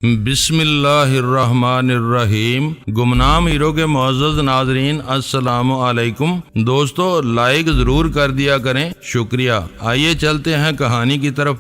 بسم اللہ الرحمن الرحیم۔ گمنام ہیرو کے معزز ناظرین السلام علیکم۔ دوستو لائک ضرور کر دیا کریں، شکریہ۔ آئیے چلتے ہیں کہانی کی طرف۔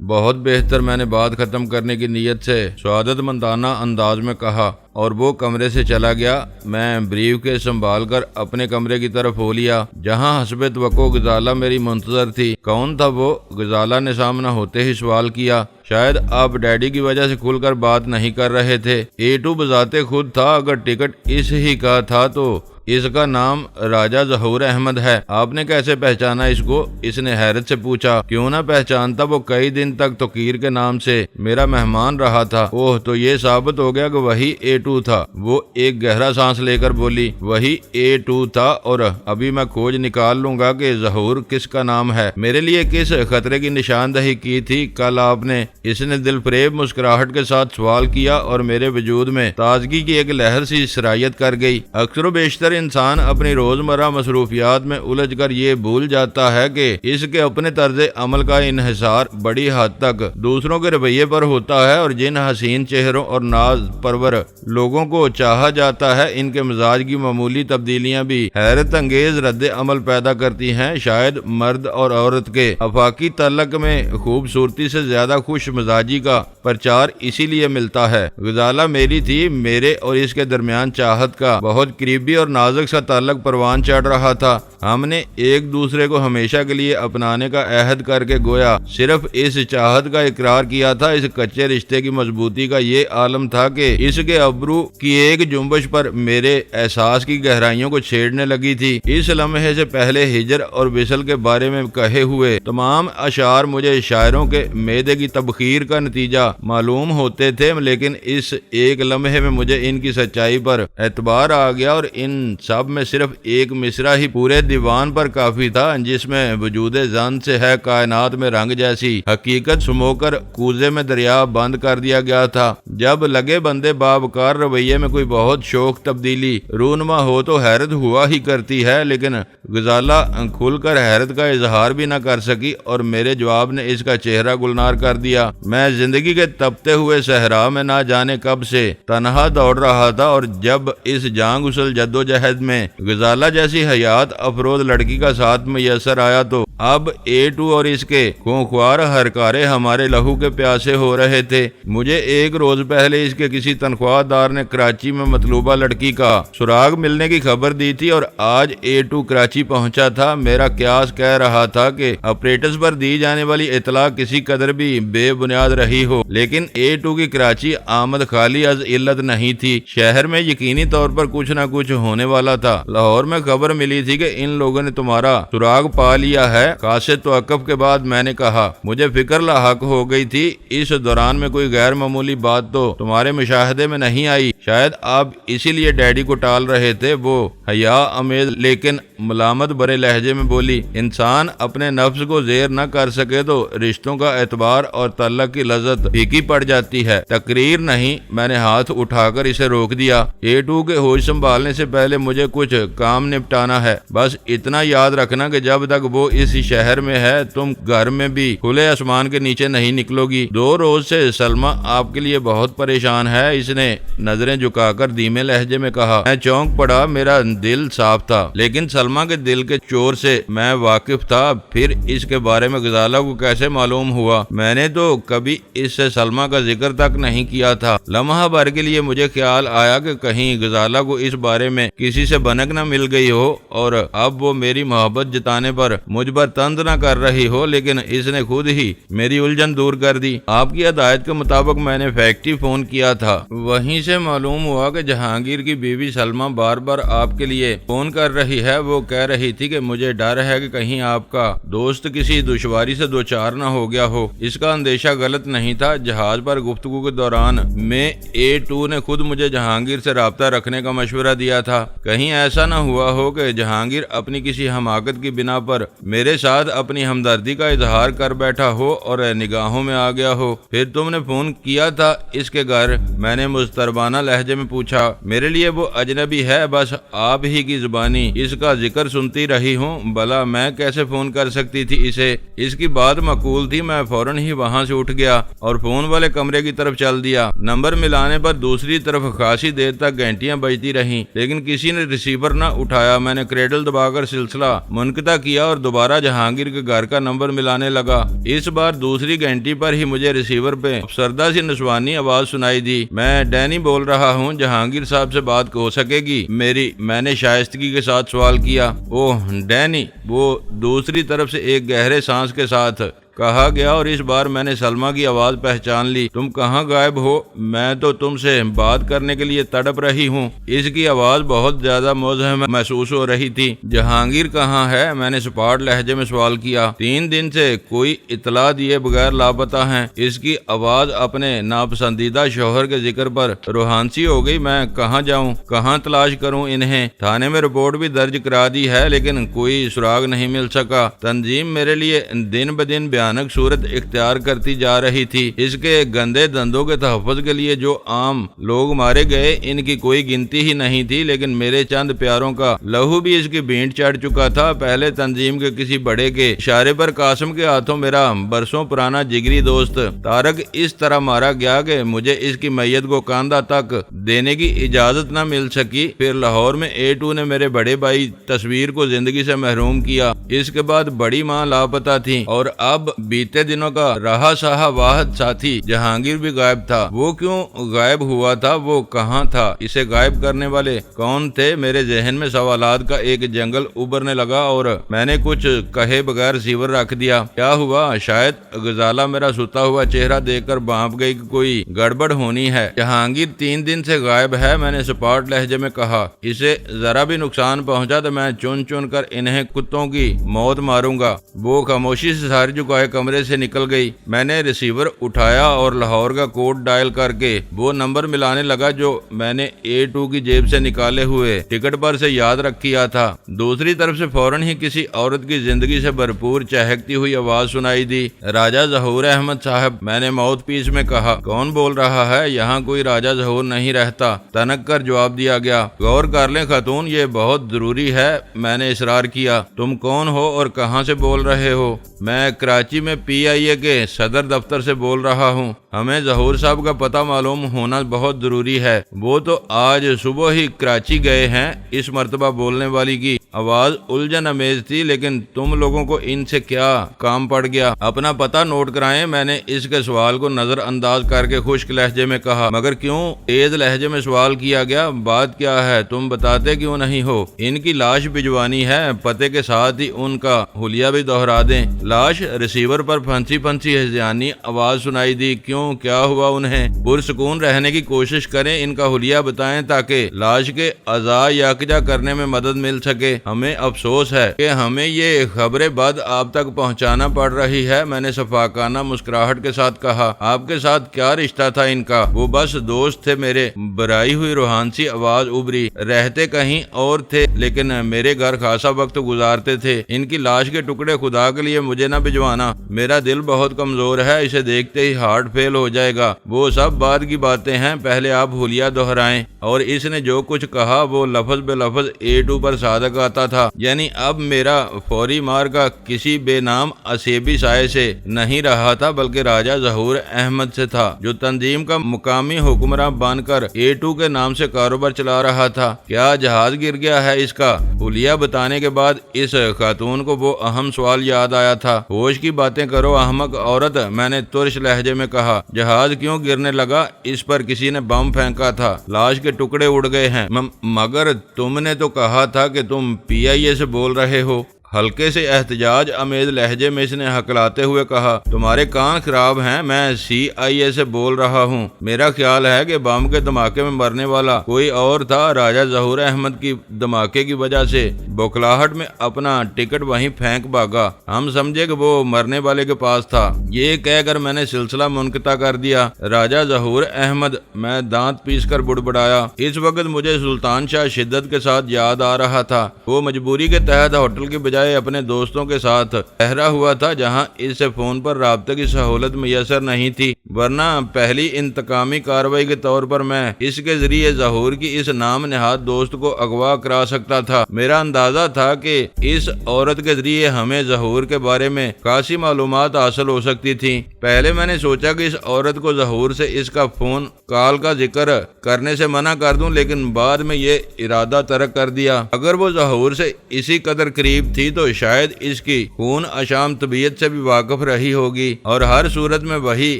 بہت بہتر، میں نے بات ختم کرنے کی نیت سے سعادت مندانہ انداز میں کہا اور وہ کمرے سے چلا گیا۔ میں بریف کے سنبھال کر اپنے کمرے کی طرف ہو لیا، جہاں حسب توقع غزالہ میری منتظر تھی۔ کون تھا وہ؟ غزالہ نے سامنا ہوتے ہی سوال کیا۔ شاید آپ ڈیڈی کی وجہ سے کھل کر بات نہیں کر رہے تھے۔ A2 بذات خود تھا، اگر ٹکٹ اس ہی کا تھا تو اس کا نام راجہ ظہور احمد ہے۔ آپ نے کیسے پہچانا اس کو؟ اس نے حیرت سے پوچھا۔ کیوں نہ پہچانتا، وہ کئی دن تک توقیر کے نام سے میرا مہمان رہا تھا۔ اوہ، تو یہ ثابت ہو گیا کہ وہی A2 تھا۔ وہ ایک گہرا سانس لے کر بولی، وہی A2 تھا، اور ابھی میں کھوج نکال لوں گا کہ ظہور کس کا نام ہے۔ میرے لیے کس خطرے کی نشاندہی کی تھی کل آپ نے؟ اس نے دل فریب مسکراہٹ کے ساتھ سوال کیا اور میرے وجود میں تازگی کی ایک لہر سی سرایت کر گئی۔ اکثر و بیشتر انسان اپنی روزمرہ مصروفیات میں الجھ کر یہ بھول جاتا ہے کہ اس کے اپنے طرز عمل کا انحصار بڑی حد تک دوسروں کے رویے پر ہوتا ہے، اور جن حسین چہروں اور ناز پرور لوگوں کو چاہا جاتا ہے، ان کے مزاج کی معمولی تبدیلیاں بھی حیرت انگیز رد عمل پیدا کرتی ہیں۔ شاید مرد اور عورت کے آفاقی تعلق میں خوبصورتی سے زیادہ خوش مزاجی کا پرچار اسی لیے ملتا ہے۔ غزالہ میری تھی، میرے اور اس کے درمیان چاہت کا بہت قریبی اور نازک سا تعلق پروان چڑھ رہا تھا۔ ہم نے ایک دوسرے کو ہمیشہ کے لیے اپنانے کا عہد کر کے گویا صرف اس چاہت کا اقرار کیا تھا۔ اس کچے رشتے کی مضبوطی کا یہ عالم تھا کہ اس کے ابرو کی ایک جنبش پر میرے احساس کی گہرائیوں کو چھیڑنے لگی تھی۔ اس لمحے سے پہلے ہجر اور وصل کے بارے میں کہے ہوئے تمام اشعار مجھے شاعروں کے معدے کی تبخیر کا نتیجہ معلوم ہوتے تھے، لیکن اس ایک لمحے میں مجھے ان کی سچائی پر اعتبار آ گیا، اور ان سب میں صرف ایک مصرع ہی پورے دیوان پر کافی تھا، جس میں وجود زن سے ہے کائنات میں رنگ جیسی حقیقت سمو کر کوزے میں دریا بند کر دیا گیا تھا۔ جب لگے بندے بابکار رویے میں کوئی بہت شوق تبدیلی رونما ہو تو حیرت ہوا ہی کرتی ہے، لیکن غزالہ کھل کر حیرت کا اظہار بھی نہ کر سکی، اور میرے جواب نے اس کا چہرہ گلنار کر دیا۔ میں زندگی کے تپتے ہوئے صحرا میں نہ جانے کب سے تنہا دوڑ رہا تھا، اور جب اس جان گسل جدوجہد میں غزالہ جیسی حیات افروز لڑکی کا ساتھ میسر آیا تو اب A2 اور اس کے خونخوار ہرکارے ہمارے لہو کے پیاسے ہو رہے تھے۔ مجھے ایک روز پہلے اس کے کسی تنخواہ دار نے کراچی میں مطلوبہ لڑکی کا سراغ ملنے کی خبر دی تھی، اور آج A2 کراچی پہنچا تھا۔ میرا قیاس کہہ رہا تھا کہ آپریٹرز پر دی جانے والی اطلاع کسی قدر بھی بے بنیاد رہی ہو، لیکن A2 کی کراچی آمد خالی از علت نہیں تھی۔ شہر میں یقینی طور پر کچھ نہ کچھ ہونے والا تھا۔ لاہور میں خبر ملی تھی کہ ان لوگوں نے تمہارا سراغ پا لیا ہے۔ خاصے توقف کے بعد میں نے کہا، مجھے فکر لاحق ہو گئی تھی اس دوران میں کوئی غیر معمولی بات تو تمہارے مشاہدے میں نہیں آئی۔ شاید آپ اسی لیے ڈیڈی کو ٹال رہے تھے۔ وہ حیا امیز لیکن ملامت برے لہجے میں بولی، انسان اپنے نفس کو زیر نہ کر سکے تو رشتوں کا اعتبار اور تعلق کی لذت پھیکی پڑ جاتی ہے۔ تقریر نہیں، میں نے ہاتھ اٹھا کر اسے روک دیا۔ A2 کے ہوش سنبھالنے سے پہلے مجھے کچھ کام نپٹانا ہے۔ بس اتنا یاد رکھنا کہ جب تک وہ اس شہر میں ہے تم گھر میں بھی کھلے آسمان کے نیچے نہیں نکلو گی۔ 2 روز سے سلمہ آپ کے لیے بہت پریشان ہے، اس نے نظریں جھکا کر دھیمے لہجے میں کہا۔ میں چونک پڑا، میرا دل صاف تھا، لیکن سلمہ کے دل کے چور سے میں واقف تھا۔ پھر اس کے بارے میں غزالہ کو کیسے معلوم ہوا؟ میں نے تو کبھی اس سے سلمہ کا ذکر تک نہیں کیا تھا۔ لمحہ بھر کے لیے مجھے خیال آیا کہ کہیں غزالہ کو اس بارے میں کسی سے بنک نہ مل گئی ہو، اور اب وہ میری محبت جتانے پر مجھ پر طنز نہ کر رہی ہو، لیکن اس نے خود ہی میری الجھن دور کر دی۔ آپ کی ہدایت کے مطابق میں نے فیکٹری فون کیا تھا۔ وہیں سے معلوم ہوا کہ جہانگیر کی بیوی سلمہ بار بار آپ کے لیے فون کر رہی ہے۔ وہ کہہ رہی تھی کہ مجھے ڈر ہے کہ کہیں آپ کا دوست کسی دشواری سے دوچار نہ ہو گیا ہو۔ اس کا اندیشہ غلط نہیں تھا۔ جہاز پر گفتگو کے دوران میں A2 نے خود مجھے جہانگیر سے رابطہ رکھنے کا مشورہ دیا تھا۔ کہیں ایسا نہ ہوا ہو کہ جہانگیر اپنی کسی حماقت کی بنا پر میرے ساتھ اپنی ہمدردی کا اظہار کر بیٹھا ہو اور نگاہوں میں آ گیا ہو۔ پھر تم نے فون کیا تھا اس کے گھر؟ میں نے مضطربانہ لہجے میں پوچھا۔ میرے لیے وہ اجنبی ہے، بس آپ ہی کی زبانی اس کا ذکر سنتی رہی ہوں، بھلا میں کیسے فون کر سکتی تھی اسے؟ اس کی بات معقول تھی۔ میں فوراً ہی وہاں سے اٹھ گیا اور فون والے کمرے کی طرف چل دیا۔ نمبر ملانے پر دوسری طرف خاصی دیر تک گھنٹیاں بجتی رہیں، لیکن کسی نے ریسیور نہ اٹھایا۔ میں نے کریڈل دبا کر سلسلہ منقطع کیا اور دوبارہ جہانگیر کے گھر کا نمبر ملانے لگا۔ اس بار دوسری گھنٹی پر ہی مجھے ریسیور پہ افسردہ سی نسوانی آواز سنائی دی۔ میں ڈینی بول رہا ہوں، جہانگیر صاحب سے بات ہو سکے گی میری؟ میں نے شائستگی کے ساتھ سوال کیا۔ اوہ ڈینی، وہ دوسری طرف سے ایک گہرے سانس کے ساتھ کہا گیا، اور اس بار میں نے سلمہ کی آواز پہچان لی۔ تم کہاں غائب ہو؟ میں تو تم سے بات کرنے کے لیے تڑپ رہی ہوں۔ اس کی آواز بہت زیادہ مزاحم محسوس ہو رہی تھی۔ جہانگیر کہاں ہے؟ میں نے سپاٹ لہجے میں سوال کیا۔ 3 دن سے کوئی اطلاع دیے بغیر لاپتہ ہیں۔ اس کی آواز اپنے ناپسندیدہ شوہر کے ذکر پر روحانسی ہو گئی۔ میں کہاں جاؤں؟ کہاں تلاش کروں انہیں؟ تھانے میں رپورٹ بھی درج کرا دی ہے، لیکن کوئی سراغ نہیں مل سکا۔ تنظیم میرے لیے دن بدن بھیانک صورت اختیار کرتی جا رہی تھی۔ اس کے گندے دندوں کے تحفظ کے لیے جو عام لوگ مارے گئے، ان کی کوئی گنتی ہی نہیں تھی، لیکن میرے چند پیاروں کا لہو بھی اس کی بھینٹ چڑھ چکا تھا۔ پہلے تنظیم کے کسی بڑے کے اشارے پر قاسم کے ہاتھوں میرا برسوں پرانا جگری دوست طارق اس طرح مارا گیا کہ مجھے اس کی میت کو کاندھا تک دینے کی اجازت نہ مل سکی۔ پھر لاہور میں A2 نے میرے بڑے بھائی تصویر کو زندگی سے محروم کیا۔ اس کے بعد بڑی ماں لاپتہ تھی، اور اب بیتے دنوں کا رہا سہا واحد ساتھی جہانگیر بھی غائب تھا۔ وہ کیوں غائب ہوا تھا؟ وہ کہاں تھا؟ اسے غائب کرنے والے کون تھے؟ میرے ذہن میں سوالات کا ایک جنگل ابھرنے لگا، اور میں نے کچھ کہے بغیر ریسیور رکھ دیا۔ کیا ہوا؟ شاید غزالہ میرا ستا ہوا چہرہ دیکھ کر بانپ گئی کہ کوئی گڑبڑ ہونی ہے۔ جہانگیر 3 دن سے غائب ہے، میں نے سپاٹ لہجے میں کہا۔ اسے ذرا بھی نقصان پہنچا تو میں چن چن کر انہیں کتوں کی موت ماروں گا۔ وہ خاموشی سے ساری جگہ کمرے سے نکل گئی۔ میں نے ریسیور اٹھایا اور لاہور کا کوڈ ڈائل کر کے وہ نمبر ملانے لگا جو میں نے A2 کی جیب سے نکالے ہوئے ٹکٹ پر سے یاد رکھیا تھا۔ دوسری طرف سے فوراً ہی کسی عورت کی زندگی سے بھرپور چہکتی ہوئی آواز سنائی دی۔ راجہ ظہور احمد صاحب، میں نے ماؤتھ پیس میں کہا۔ کون بول رہا ہے؟ یہاں کوئی راجہ ظہور نہیں رہتا، تنک کر جواب دیا گیا۔ غور کر لیں خاتون، یہ بہت ضروری ہے، میں نے اصرار کیا۔ تم کون ہو اور کہاں سے بول رہے ہو؟ میں کراچی میں PIA کے صدر دفتر سے بول رہا ہوں۔ ہمیں ظہور صاحب کا پتہ معلوم ہونا بہت ضروری ہے۔ وہ تو آج صبح ہی کراچی گئے ہیں۔ اس مرتبہ بولنے والی کی آواز الجھن امیز تھی، لیکن تم لوگوں کو ان سے کیا کام پڑ گیا؟ اپنا پتہ نوٹ کرائیں، میں نے اس کے سوال کو نظر انداز کر کے خشک لہجے میں کہا۔ مگر کیوں؟ تیز لہجے میں سوال کیا گیا۔ بات کیا ہے؟ تم بتاتے کیوں نہیں ہو؟ ان کی لاش بھجوانی ہے، پتے کے ساتھ ہی ان کا حلیہ بھی دوہرا دیں۔ لاش؟ ریسیور پر پھنسی ہذیانی آواز سنائی دی۔ کیوں؟ کیا ہوا انہیں؟ پرسکون رہنے کی کوشش کریں، ان کا حلیہ بتائیں تاکہ لاش کے اعضاء یکجا کرنے میں مدد مل سکے۔ ہمیں افسوس ہے کہ ہمیں یہ خبریں بد آپ تک پہنچانا پڑ رہی ہے، میں نے شفقانہ مسکراہٹ کے ساتھ کہا۔ آپ کے ساتھ کیا رشتہ تھا ان کا؟ وہ بس دوست تھے میرے۔ برائی ہوئی روحانسی آواز ابری۔ رہتے کہیں اور تھے، لیکن میرے گھر خاصا وقت گزارتے تھے۔ ان کی لاش کے ٹکڑے خدا کے لیے مجھے نہ بھجوانا، میرا دل بہت کمزور ہے، اسے دیکھتے ہی ہارٹ فیل ہو جائے گا۔ وہ سب بعد کی باتیں ہیں، پہلے آپ حلیہ دہرائیں۔ اور اس نے جو کچھ کہا وہ لفظ بے لفظ A2 پر صادق آتا تھا، یعنی اب میرا فوری مار کا کسی بے نام اسیبی سائے سے نہیں رہا تھا، بلکہ راجہ ظہور احمد سے تھا، جو تنظیم کا مقامی حکمراں بن کر A2 کے نام سے کاروبار چلا رہا تھا۔ کیا جہاز گر گیا ہے اس کا؟ حلیہ بتانے کے بعد اس خاتون کو وہ اہم سوال یاد آیا تھا۔ ہوش کی باتیں کرو احمق عورت، میں نے ترش لہجے میں کہا۔ جہاز کیوں گرنے لگا؟ اس پر کسی نے بم پھینکا تھا، لاش کے ٹکڑے اڑ گئے ہیں۔ مگر تم نے تو کہا تھا کہ تم PIA سے بول رہے ہو۔ ہلکے سے احتجاج امیز لہجے میں اس نے ہکلاتے ہوئے کہا۔ تمہارے کان خراب ہیں، میں CIA سے بول رہا ہوں۔ میرا خیال ہے کہ بم کے دھماکے میں مرنے والا کوئی اور تھا۔ راجہ ظہور احمد کی دھماکے کی وجہ سے بوکھلاہٹ میں اپنا ٹکٹ وہیں پھینک بھاگا۔ ہم سمجھے کہ وہ مرنے والے کے پاس تھا۔ یہ کہہ کر میں نے سلسلہ منقطع کر دیا۔ راجہ ظہور احمد، میں دانت پیس کر بڑبڑایا۔ اس وقت مجھے سلطان شاہ شدت کے ساتھ یاد آ رہا تھا۔ وہ مجبوری کے تحت ہوٹل کی بجائے بجائے اپنے دوستوں کے ساتھ ٹھہرا ہوا تھا جہاں اس سے فون پر رابطے کی سہولت میسر نہیں تھی، ورنہ پہلی انتقامی کارروائی کے طور پر میں اس کے ذریعے ظہور کی اس نام نہاد دوست کو اغوا کرا سکتا تھا۔ میرا اندازہ تھا کہ اس عورت کے ذریعے ہمیں ظہور کے بارے میں خاصی معلومات حاصل ہو سکتی تھی۔ پہلے میں نے سوچا کہ اس عورت کو ظہور سے اس کا فون کال کا ذکر کرنے سے منع کر دوں، لیکن بعد میں یہ ارادہ ترک کر دیا۔ اگر وہ ظہور سے اسی قدر قریب تھی تو شاید اس کی خون اشام طبیعت سے بھی واقف رہی ہوگی اور ہر صورت میں وہی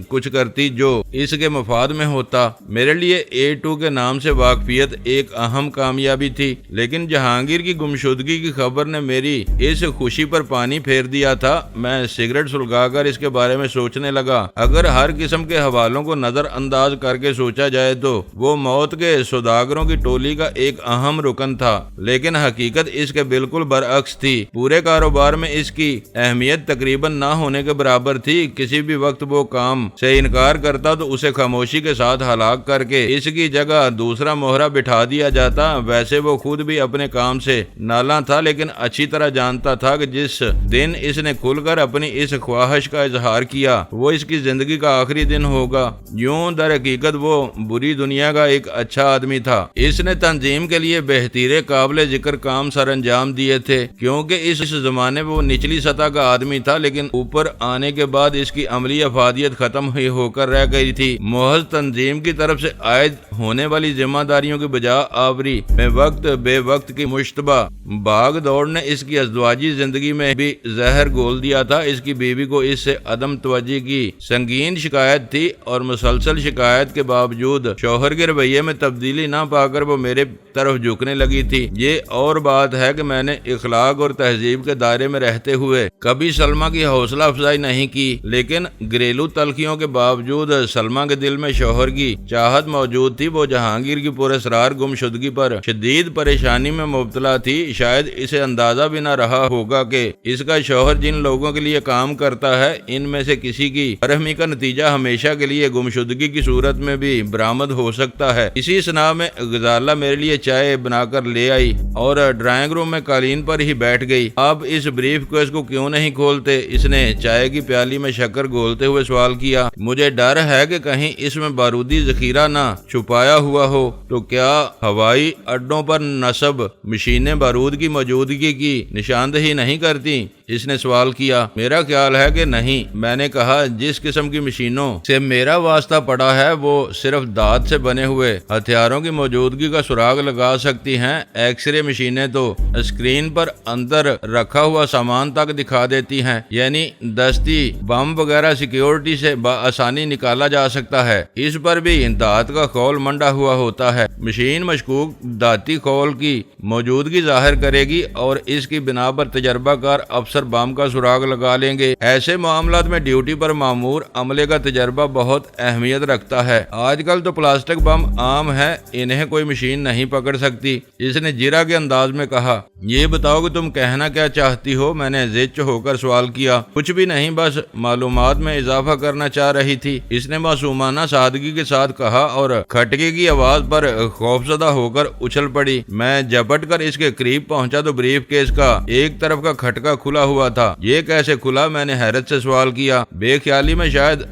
کچھ کرتی جو اس کے مفاد میں ہوتا۔ میرے لیے A2 کے نام سے واقفیت ایک اہم کامیابی تھی، لیکن جہانگیر کی گمشدگی کی خبر نے میری اس خوشی پر پانی پھیر دیا تھا۔ میں سگریٹ سلگا کر اس کے بارے میں سوچنے لگا۔ اگر ہر قسم کے حوالوں کو نظر انداز کر کے سوچا جائے تو وہ موت کے سوداگروں کی ٹولی کا ایک اہم رکن تھا، لیکن حقیقت اس کے بالکل برعکس تھی۔ پورے کاروبار میں اس کی اہمیت تقریباً نہ ہونے کے برابر تھی۔ کسی بھی وقت وہ کام سے انکار کرتا تو اسے خاموشی کے ساتھ ہلاک کر کے اس کی جگہ دوسرا مہرہ بٹھا دیا جاتا۔ ویسے وہ خود بھی اپنے کام سے نالاں تھا، لیکن اچھی طرح جانتا تھا کہ جس دن اس نے کھل کر اپنی اس خواہش کا اظہار کیا وہ اس کی زندگی کا آخری دن ہوگا۔ یوں در حقیقت وہ بری دنیا کا ایک اچھا آدمی تھا۔ اس نے تنظیم کے لیے بہترین قابل ذکر کام سر انجام دیے تھے، کیونکہ اس زمانے میں وہ نچلی سطح کا آدمی تھا، لیکن اوپر آنے کے بعد اس کی عملی افادیت ختم ہو کر رہ گئی تھی۔ محض تنظیم کی طرف سے عائد ہونے والی ذمہ داریوں کی بجا آوری میں وقت بے وقت کی مشتبہ بھاگ دوڑ نے اس کی ازدواجی زندگی میں بھی زہر گھول دیا تھا۔ اس کی بیوی کو اس سے عدم توجہی کی سنگین شکایت تھی اور مسلسل شکایت کے باوجود شوہر کے رویے میں تبدیلی نہ پا کر وہ میرے طرف جھکنے لگی تھی۔ یہ اور بات ہے کہ میں نے اخلاق اور تہذیب کے دائرے میں رہتے ہوئے کبھی سلمہ کی حوصلہ افزائی نہیں کی، لیکن گھریلو تلخیوں کے باوجود سلمہ کے دل میں شوہر کی چاہت موجود تھی۔ وہ جہانگیر کی پراسرار گمشدگی پر شدید پریشانی میں مبتلا تھی۔ شاید اسے اندازہ بھی نہ رہا ہوگا کہ اس کا شوہر جن لوگوں کے لیے کام کرتا ہے ان میں سے کسی کی برہمی کا نتیجہ ہمیشہ کے لیے گمشدگی کی صورت میں بھی برآمد ہو سکتا ہے۔ اسی سنا میں غزالہ میرے لیے چائے بنا کر لے آئی اور ڈرائنگ روم میں قالین پر ہی بیٹھ گئی۔ آپ اس بریف کیس کو کیوں نہیں کھولتے؟ اس نے چائے کی پیالی میں شکر گھولتے ہوئے سوال کیا۔ مجھے ڈر ہے کہ کہیں اس میں بارودی ذخیرہ نہ چھپایا ہوا ہو۔ تو کیا ہوائی اڈوں پر نصب مشینیں بارود کی موجودگی کی نشاندہی نہیں کرتی؟ اس نے سوال کیا۔ میرا خیال ہے کہ نہیں، میں نے کہا۔ جس قسم کی مشینوں سے میرا واسطہ پڑا ہے وہ صرف دھات سے بنے ہوئے ہتھیاروں کی موجودگی کا سراغ لگا سکتی ہیں۔ ایکس رے مشینیں تو اسکرین پر اندر رکھا ہوا سامان تک دکھا دیتی ہیں، یعنی دستی بم وغیرہ سیکیورٹی سے بآسانی نکالا جا سکتا ہے۔ اس پر بھی دھات کا خول منڈا ہوا ہوتا ہے۔ مشین مشکوک دھاتی خول کی موجودگی ظاہر کرے گی اور اس کی بنا پر تجربہ کار افسر بم کا سراغ لگا لیں گے۔ ایسے معاملات میں ڈیوٹی پر مامور عملے کا تجربہ بہت اہمیت رکھتا ہے۔ آج کل تو پلاسٹک بم عام ہے، انہیں کوئی مشین نہیں پکڑ سکتی۔ اس نے جرا کے انداز میں کہا۔ یہ بتاؤ کہ تم کہنا کیا چاہتی ہو؟ میں نے زچ ہو کر سوال کیا۔ کچھ بھی نہیں، بس معلومات میں اضافہ کرنا چاہ رہی تھی، اس نے معصومانہ سادگی کے ساتھ کہا اور کھٹکے کی آواز پر خوفزدہ ہو کر اچھل پڑی۔ میں جھپٹ کر اس کے قریب پہنچا تو بریف کیس کا ایک طرف کا کھٹکا کھلا ہوا تھا۔ یہ کیسے کھلا؟ میں نے حیرت سے سوال کیا۔ بے خیالی میں شاید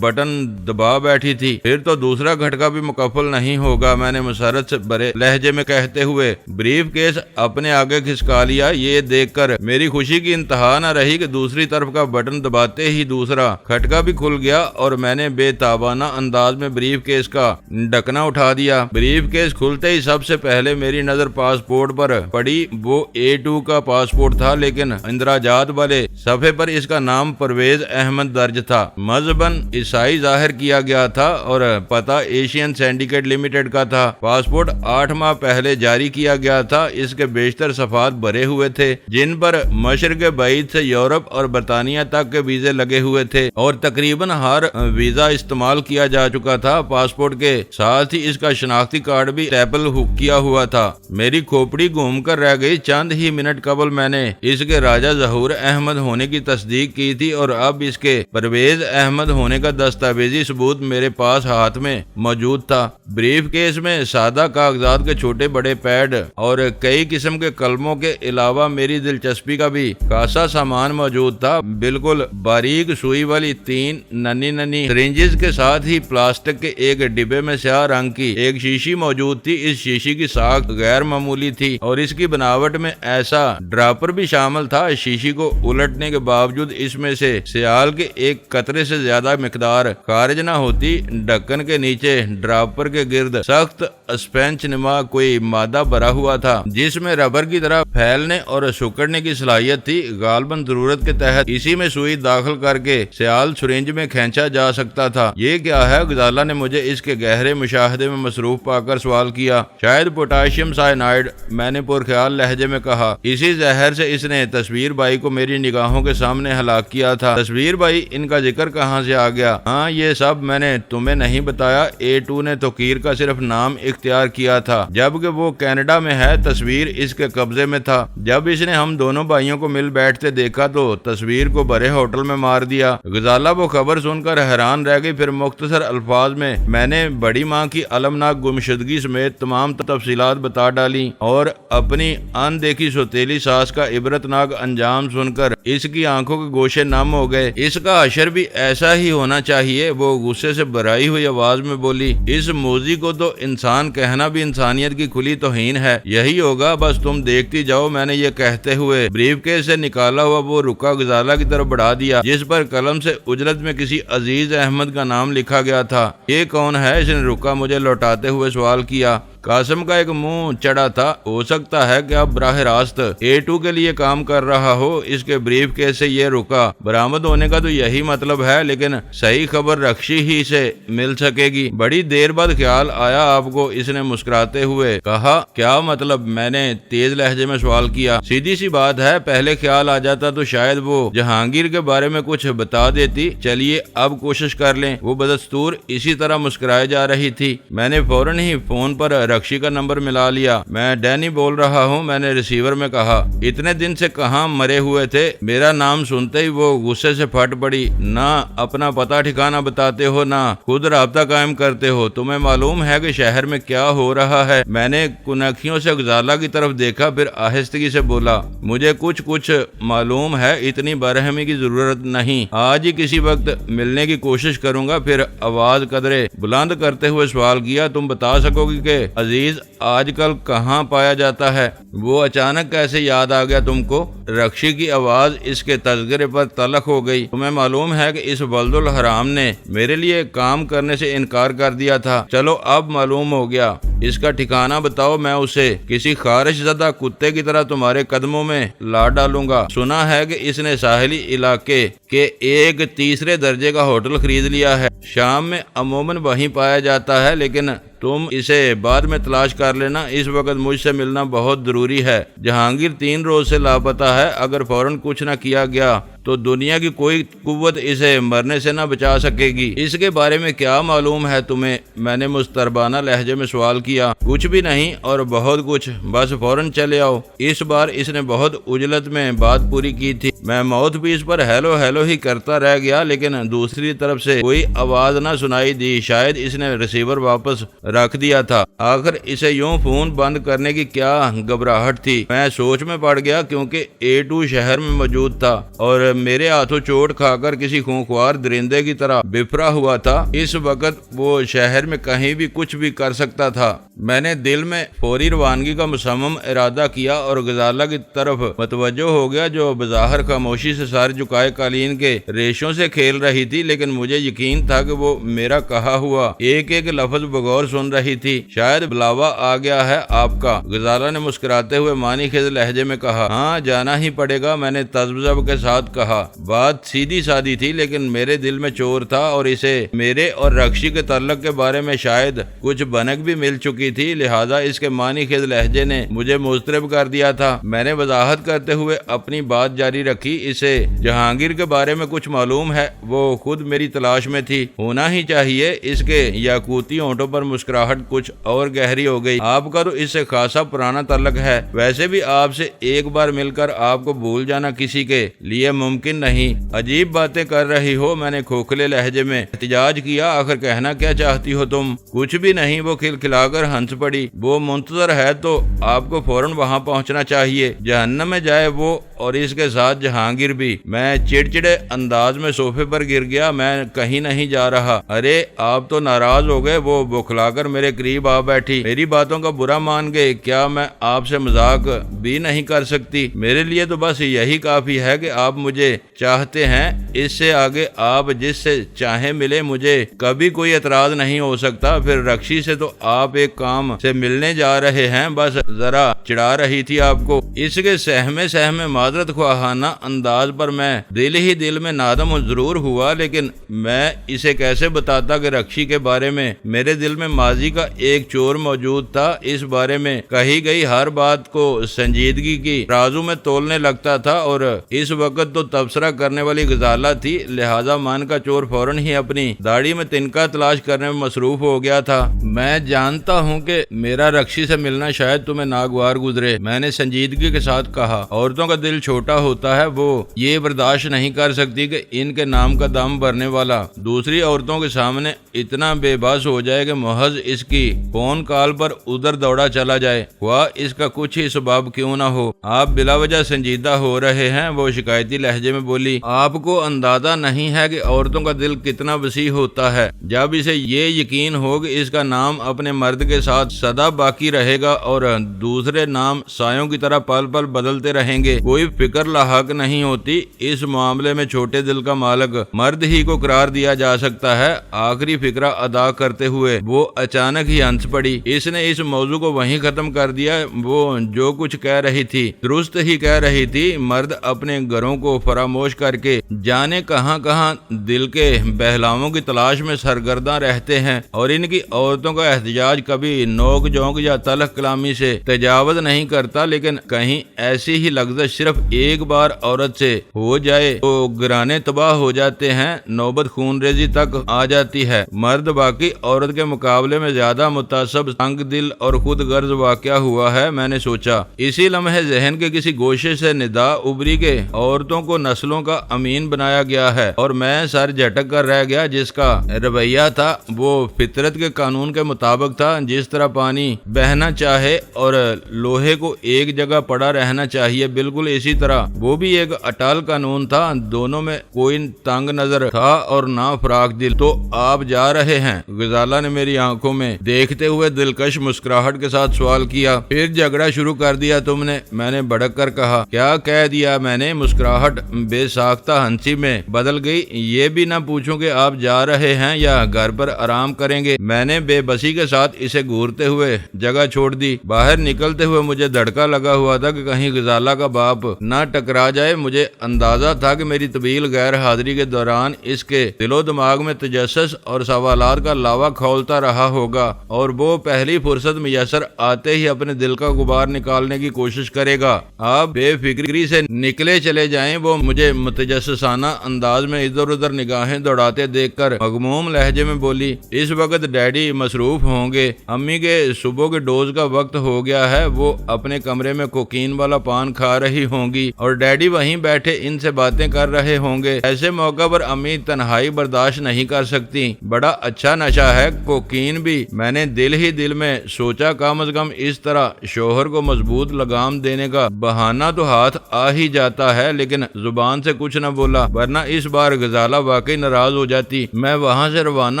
بٹن دبا بیٹھی تھی۔ پھر تو دوسرا کھٹکا بھی مکفل نہیں ہوگا، میں نے مسرت سے برے لہجے میں کہتے ہوئے بریف کیس اپنے آگے کھسکا لیا۔ یہ دیکھ کر میری خوشی کی انتہا نہ رہی کہ دوسری طرف کا بٹن دباتے ہی دوسرا کھٹکا بھی کھل گیا اور میں نے بے تابانہ انداز میں بریف کیس کا ڈھکنا اٹھا دیا۔ بریف کیس کھلتے ہی سب سے پہلے میری نظر پاسپورٹ پر پڑی۔ وہ A2 کا پاسپورٹ تھا، لیکن اندراجات والے صفحے پر اس کا نام پرویز احمد درج تھا۔ مذہباً عیسائی ظاہر کیا گیا تھا اور پتہ ایشین سینڈیکیٹ لمیٹڈ کا تھا۔ پاسپورٹ 8 ماہ پہلے جاری کیا گیا تھا۔ اس کے بیشتر صفحات بھرے ہوئے تھے جن پر مشرق بعید سے یورپ اور برطانیہ تک کے ویزے لگے ہوئے تھے اور تقریباً ہر ویزا استعمال کیا جا چکا تھا۔ پاسپورٹ کے ساتھ ہی اس کا شناختی کارڈ بھی اسٹیپل کیا ہوا تھا۔ میری کھوپڑی گھوم کر رہ گئی۔ چند ہی منٹ قبل میں نے اس کے راجہ ظہور احمد ہونے کی تصدیق کی تھی اور اب اس کے پرویز احمد ہونے کا دستاویزی ثبوت میرے پاس ہاتھ میں موجود تھا۔ بریف کیس میں سادہ کاغذات کے چھوٹے بڑے پیڈ اور کئی قسم کے قلموں کے علاوہ میری دلچسپی کا بھی خاصا سامان موجود تھا۔ بالکل باریک سوئی والی 3 ننھی سرنجز کے ساتھ ہی پلاسٹک کے ایک ڈبے میں سیاہ رنگ کی ایک شیشی موجود تھی۔ اس شیشی کی ساخت غیر معمولی تھی اور اس کی بناوٹ میں ایسا ڈراپر بھی شامل تھا۔ شیشی کو الٹنے کے باوجود اس میں سے سیال کے ایک قطرے سے زیادہ مقدار خارج نہ ہوتی۔ ڈھکن کے نیچے ڈراپر کے گرد سخت اسپنج نما کوئی مادہ بھرا ہوا تھا جس میں ربر کی طرح پھیلنے اور سکڑنے کی صلاحیت تھی۔ غالباً ضرورت کے تحت اسی میں سوئی داخل کر کے سیال سرنج میں کھینچا جا سکتا تھا۔ یہ کیا ہے؟ غزالہ نے مجھے اس کے گہرے مشاہدے میں مصروف پا کر سوال کیا۔ شاید پوٹاشیم سائنائڈ، میں نے پرخیال لہجے میں کہا۔ اسی زہر سے اس نے تصویر بھائی کو میری نگاہوں کے سامنے ہلاک کیا تھا۔ تصویر بھائی، ان کا ذکر کہاں سے آ گیا؟ ہاں، یہ سب میں نے تمہیں نہیں بتایا۔ A2 نے توقیر کا صرف نام اختیار کیا تھا جبکہ وہ کینیڈا میں ہے۔ تصویر اس کے قبضے میں تھا۔ جب اس نے ہم دونوں بھائیوں کو مل بیٹھتے دیکھا تو تصویر کو بڑے ہوٹل میں مار دیا۔ غزالہ وہ خبر سن کر حیران رہ گئی، پھر مختصر الفاظ میں نے بڑی ماں کی المناک گمشدگی سمیت تمام تفصیلات بتا ڈالی اور اپنی ان دیکھی سوتیلی ساس کا عبرتناک انجام سن کر اس کی آنکھوں کے گوشے نم ہو گئے۔ اس کا حشر بھی ایسا ہی ہونا چاہیے، وہ غصے سے بھرائی ہوئی آواز میں بولی۔ اس موذی کو تو انسان کہنا بھی انسانیت کی کھلی توہین ہے۔ یہی ہوگا، بس تم دیکھتی جاؤ۔ میں نے یہ کہتے ہوئے بریف کیس سے نکالا ہوا وہ رکا غزالہ کی طرف بڑھا دیا جس پر قلم سے اجلت میں کسی عزیز احمد کا نام لکھا گیا تھا۔ یہ کون ہے؟ اس نے رکا مجھے لوٹاتے ہوئے سوال کیا۔ قاسم کا ایک منہ چڑھا تھا۔ ہو سکتا ہے کہ اب براہ راست A2 کے لیے کام کر رہا ہو۔ اس کے بریف کیس سے یہ رکا برآمد ہونے کا تو یہی مطلب ہے، لیکن صحیح خبر رکشی ہی سے مل سکے گی۔ بڑی دیر بعد خیال آیا آپ کو؟ اس نے مسکراتے ہوئے کہا۔ کیا مطلب؟ میں نے تیز لہجے میں سوال کیا۔ سیدھی سی بات ہے، پہلے خیال آ جاتا تو شاید وہ جہانگیر کے بارے میں کچھ بتا دیتی۔ چلیے اب کوشش کر لیں۔ وہ بدستور اسی طرح مسکرائے جا رہی تھی۔ میں نے فوراً ہی فون پر رکشی کا نمبر ملا لیا۔ میں ڈینی بول رہا ہوں، میں نے ریسیور میں کہا۔ اتنے دن سے کہاں مرے ہوئے تھے؟ میرا نام سنتے ہی وہ غصے سے پھٹ پڑی۔ نہ اپنا پتہ ٹھکانہ بتاتے ہو، نہ خود رابطہ قائم کرتے ہو۔ تمہیں معلوم ہے کہ شہر میں کیا ہو رہا ہے؟ میں نے کنکھیوں سے غزالہ کی طرف دیکھا، پھر آہستگی سے بولا۔ مجھے کچھ معلوم ہے، اتنی برہمی کی ضرورت نہیں۔ آج ہی کسی وقت ملنے کی کوشش کروں گا۔ پھر آواز قدرے بلند کرتے ہوئے سوال کیا۔ تم بتا سکو گی کہ عزیز آج کل کہاں پایا جاتا ہے؟ وہ اچانک کیسے یاد آ گیا تم کو؟ رکشی کی آواز اس کے تذکرے پر تلخ ہو گئی۔ تمہیں معلوم ہے کہ اس ولد الحرام نے میرے لیے کام کرنے سے انکار کر دیا تھا۔ چلو اب معلوم ہو گیا۔ اس کا ٹھکانہ بتاؤ، میں اسے کسی خارش زدہ کتے کی طرح تمہارے قدموں میں لا ڈالوں گا۔ سنا ہے کہ اس نے ساحلی علاقے کے ایک 3 درجے کا ہوٹل خرید لیا ہے۔ شام میں عموماً وہیں پایا جاتا ہے، لیکن تم اسے بعد میں تلاش کر لینا۔ اس وقت مجھ سے ملنا بہت ضروری ہے۔ جہانگیر 3 روز سے لاپتہ ہے۔ اگر فوراً کچھ نہ کیا گیا تو دنیا کی کوئی قوت اسے مرنے سے نہ بچا سکے گی۔ اس کے بارے میں کیا معلوم ہے تمہیں؟ میں نے مستربانہ لہجے میں سوال کیا۔ کچھ بھی نہیں اور بہت کچھ، بس فوراً چلے آؤ۔ اس بار اس نے بہت عجلت میں بات پوری کی تھی۔ میں ماؤتھ پیس پر ہیلو ہیلو ہی کرتا رہ گیا، لیکن دوسری طرف سے کوئی آواز نہ سنائی دی۔ شاید اس نے ریسیور واپس رکھ دیا تھا۔ آخر اسے یوں فون بند کرنے کی کیا گھبراہٹ تھی؟ میں سوچ میں پڑ گیا، کیونکہ A2 شہر میں موجود تھا اور میرے ہاتھوں چوٹ کھا کر کسی خونخوار درندے کی طرح بفرا ہوا تھا۔ اس وقت وہ شہر میں کہیں بھی کچھ بھی کر سکتا تھا۔ میں نے دل میں فوری روانگی کا مصمم ارادہ کیا اور غزالہ کی طرف متوجہ ہو گیا، جو بظاہر خاموشی سے سر جھکائے قالین کے ریشوں سے کھیل رہی تھی، لیکن مجھے یقین تھا کہ وہ میرا کہا ہوا ایک ایک لفظ بغور سن رہی تھی۔ شاید بلاوا آ گیا ہے آپ کا؟ غزالہ نے مسکراتے ہوئے معنی خیز لہجے میں کہا۔ ہاں، جانا ہی پڑے گا، میں نے تذبذب کے ساتھ کہا۔ بات سیدھی سادی تھی، لیکن میرے دل میں چور تھا اور اسے میرے اور رکشی کے تعلق کے بارے میں شاید کچھ بھنک بھی مل چکی تھی، لہذا اس کے معنی خیز لہجے نے مجھے مضطرب کر دیا تھا۔ میں نے وضاحت کرتے ہوئے اپنی بات جاری رکھی۔ رکھی۔ اسے جہانگیر کے بارے میں کچھ معلوم ہے، وہ خود میری تلاش میں تھی، ہونا ہی چاہیے۔ اس کے یاقوتی ہونٹوں پر مسکراہٹ کچھ اور گہری ہو گئی۔ آپ کا تو اس سے خاصا پرانا تعلق ہے، ویسے بھی آپ سے ایک بار مل کر آپ کو بھول جانا کسی کے لیے ممکن نہیں۔ عجیب باتیں کر رہی ہو، میں نے کھوکھلے لہجے میں احتجاج کیا۔ آخر کہنا کیا چاہتی ہو تم؟ کچھ بھی نہیں، وہ کھلکھلا کر ہنس پڑی۔ وہ منتظر ہے تو آپ کو فوراً وہاں پہنچنا چاہیے۔ جہنم میں جائے وہ اور اس کے ساتھ جہانگیر بھی۔ میں چڑچڑے انداز میں صوفے پر گر گیا۔ میں کہیں نہیں جا رہا۔ ارے آپ تو ناراض ہو گئے؟ وہ بوکھلا کر میرے قریب آ بیٹھی۔ میری باتوں کا برا مان گئے؟ کیا میں آپ سے مذاق بھی نہیں کر سکتی؟ میرے لیے تو بس یہی کافی ہے کہ آپ مجھے چاہتے ہیں، اس سے آگے آپ جس سے چاہیں ملے، مجھے کبھی کوئی اعتراض نہیں ہو سکتا۔ پھر رکشی سے تو آپ ایک کام سے ملنے جا رہے ہیں، بس ذرا چڑھا رہی تھی آپ کو۔ اس کے سہمے معذرت خواہانہ انداز پر میں دل ہی دل میں نادم ضرور ہوا، لیکن میں اسے کیسے بتاتا کہ رکشی کے بارے میں میرے دل میں ماضی کا ایک چور موجود تھا۔ اس بارے میں کہی گئی ہر بات کو سنجیدگی کی ترازو میں تولنے لگتا تھا، اور اس وقت تو تبصرہ کرنے والی غزالہ تھی، لہذا من کا چور فوراً ہی اپنی داڑھی میں تنکا تلاش کرنے میں مصروف ہو گیا تھا۔ میں جانتا ہوں کہ میرا رکشی سے ملنا شاید تمہیں ناگوار گزرے، میں نے سنجیدگی کے ساتھ کہا۔ عورتوں کا دل چھوٹا ہوتا ہے، وہ یہ برداشت نہیں کر سکتی کہ ان کے نام کا دم بھرنے والا دوسری عورتوں کے سامنے اتنا بے بس ہو جائے کہ محض اس کی فون کال پر ادھر دوڑا چلا جائے، خواہ اس کا کچھ ہی سبب کیوں نہ ہو۔ آپ بلا وجہ سنجیدہ ہو رہے ہیں، وہ شکایتی لہجے میں بولی۔ آپ کو اندازہ نہیں ہے کہ عورتوں کا دل کتنا وسیع ہوتا ہے۔ جب اسے یہ یقین ہو کہ اس کا نام اپنے مرد کے ساتھ سدا باقی رہے گا اور دوسرے نام سایوں کی طرح پل پل بدلتے رہیں گے، کوئی فکر لاحق نہیں ہوتی۔ اس معاملے میں چھوٹے دل کا مالک مرد ہی کو قرار دیا جا سکتا ہے۔ آخری فکرہ ادا کرتے ہوئے وہ اچانک ہی ہنس پڑی۔ اس نے اس موضوع کو وہیں ختم کر دیا۔ وہ جو کچھ کہہ رہی تھی درست ہی کہہ رہی تھی۔ مرد اپنے گھروں کو فراموش کر کے جانے کہاں کہاں دل کے بہلاووں کی تلاش میں سرگرداں رہتے ہیں، اور ان کی عورتوں کا احتجاج کبھی نوک جھونک یا تلخ کلامی سے تجاوز نہیں کرتا، لیکن کہیں ایسی ہی لغزش صرف ایک بار عورت سے ہو جائے تو گرانے تباہ ہو جاتے ہیں، نوبت خون ریزی تک آ جاتی ہے۔ مرد باقی عورت کے مقابلے میں زیادہ متعصب، تنگ دل اور خود غرض واقع ہوا ہے، میں نے سوچا۔ اسی لمحے ذہن کے کسی گوشے سے ندا ابری کے عورتوں کو نسلوں کا امین بنایا گیا ہے، اور میں سر جھٹک کر رہ گیا۔ جس کا رویہ تھا وہ فطرت کے قانون کے مطابق تھا، جس طرح پانی بہنا چاہے اور لوہے کو ایک جگہ پڑا رہنا چاہیے، بالکل اسی طرح وہ بھی ایک اٹل قانون تھا۔ دونوں میں کوئی تنگ نظر تھا اور نہ فراق دل۔ تو آپ جا رہے ہیں؟ غزالہ نے میری آنکھوں میں دیکھتے ہوئے دلکش مسکراہٹ کے ساتھ سوال کیا۔ پھر جھگڑا شروع کر دیا تم نے؟ میں نے بھڑک کر کہا۔ کیا کہہ دیا میں نے؟ مسکراہٹ بے ساختہ ہنسی میں بدل گئی۔ یہ بھی نہ پوچھوں کہ آپ جا رہے ہیں یا گھر پر آرام کریں گے؟ میں نے بے بسی کے ساتھ اسے گھورتے ہوئے جگہ چھوڑ دی۔ باہر نکلتے ہوئے مجھے دھڑکا لگا ہوا تھا کہ کہیں غزالہ کا باپ نہ ٹکرا جائے۔ مجھے اندازہ تھا کہ میری طویل غیر حاضری کے دوران اس کے دل و دماغ میں تجسس اور سوالات کا لاوا کھولتا رہا ہوگا، اور وہ پہلی فرصت میسر آتے ہی اپنے دل کا غبار نکالنے کی کوشش کرے گا۔ آپ بے فکری سے نکلے چلے جائیں۔ وہ مجھے متجسسانہ انداز میں ادھر ادھر نگاہیں دوڑاتے دیکھ کر مغموم لہجے میں بولی۔ اس وقت ڈیڈی مصروف ہوں گے، امی کے صبح کے ڈوز کا وقت ہو گیا ہے، وہ اپنے کمرے میں کوکین والا پان کھا رہی ہوں گی اور ڈیڈی وہیں بیٹھے ان سے باتیں کر رہے ہوں گے۔ ایسے موقع پر امی تنہائی برداشت نہیں کر سکتی۔ بڑا اچھا نشہ ہے کوکین بھی، میں نے دل ہی دل میں سوچا۔ کم از کم اس طرح شوہر کو مضبوط لگام دینے کا بہانہ تو ہاتھ آ ہی جاتا ہے، لیکن زبان سے کچھ نہ بولا، ورنہ اس بار غزالہ واقعی ناراض ہو جاتی۔ میں وہاں سے روانہ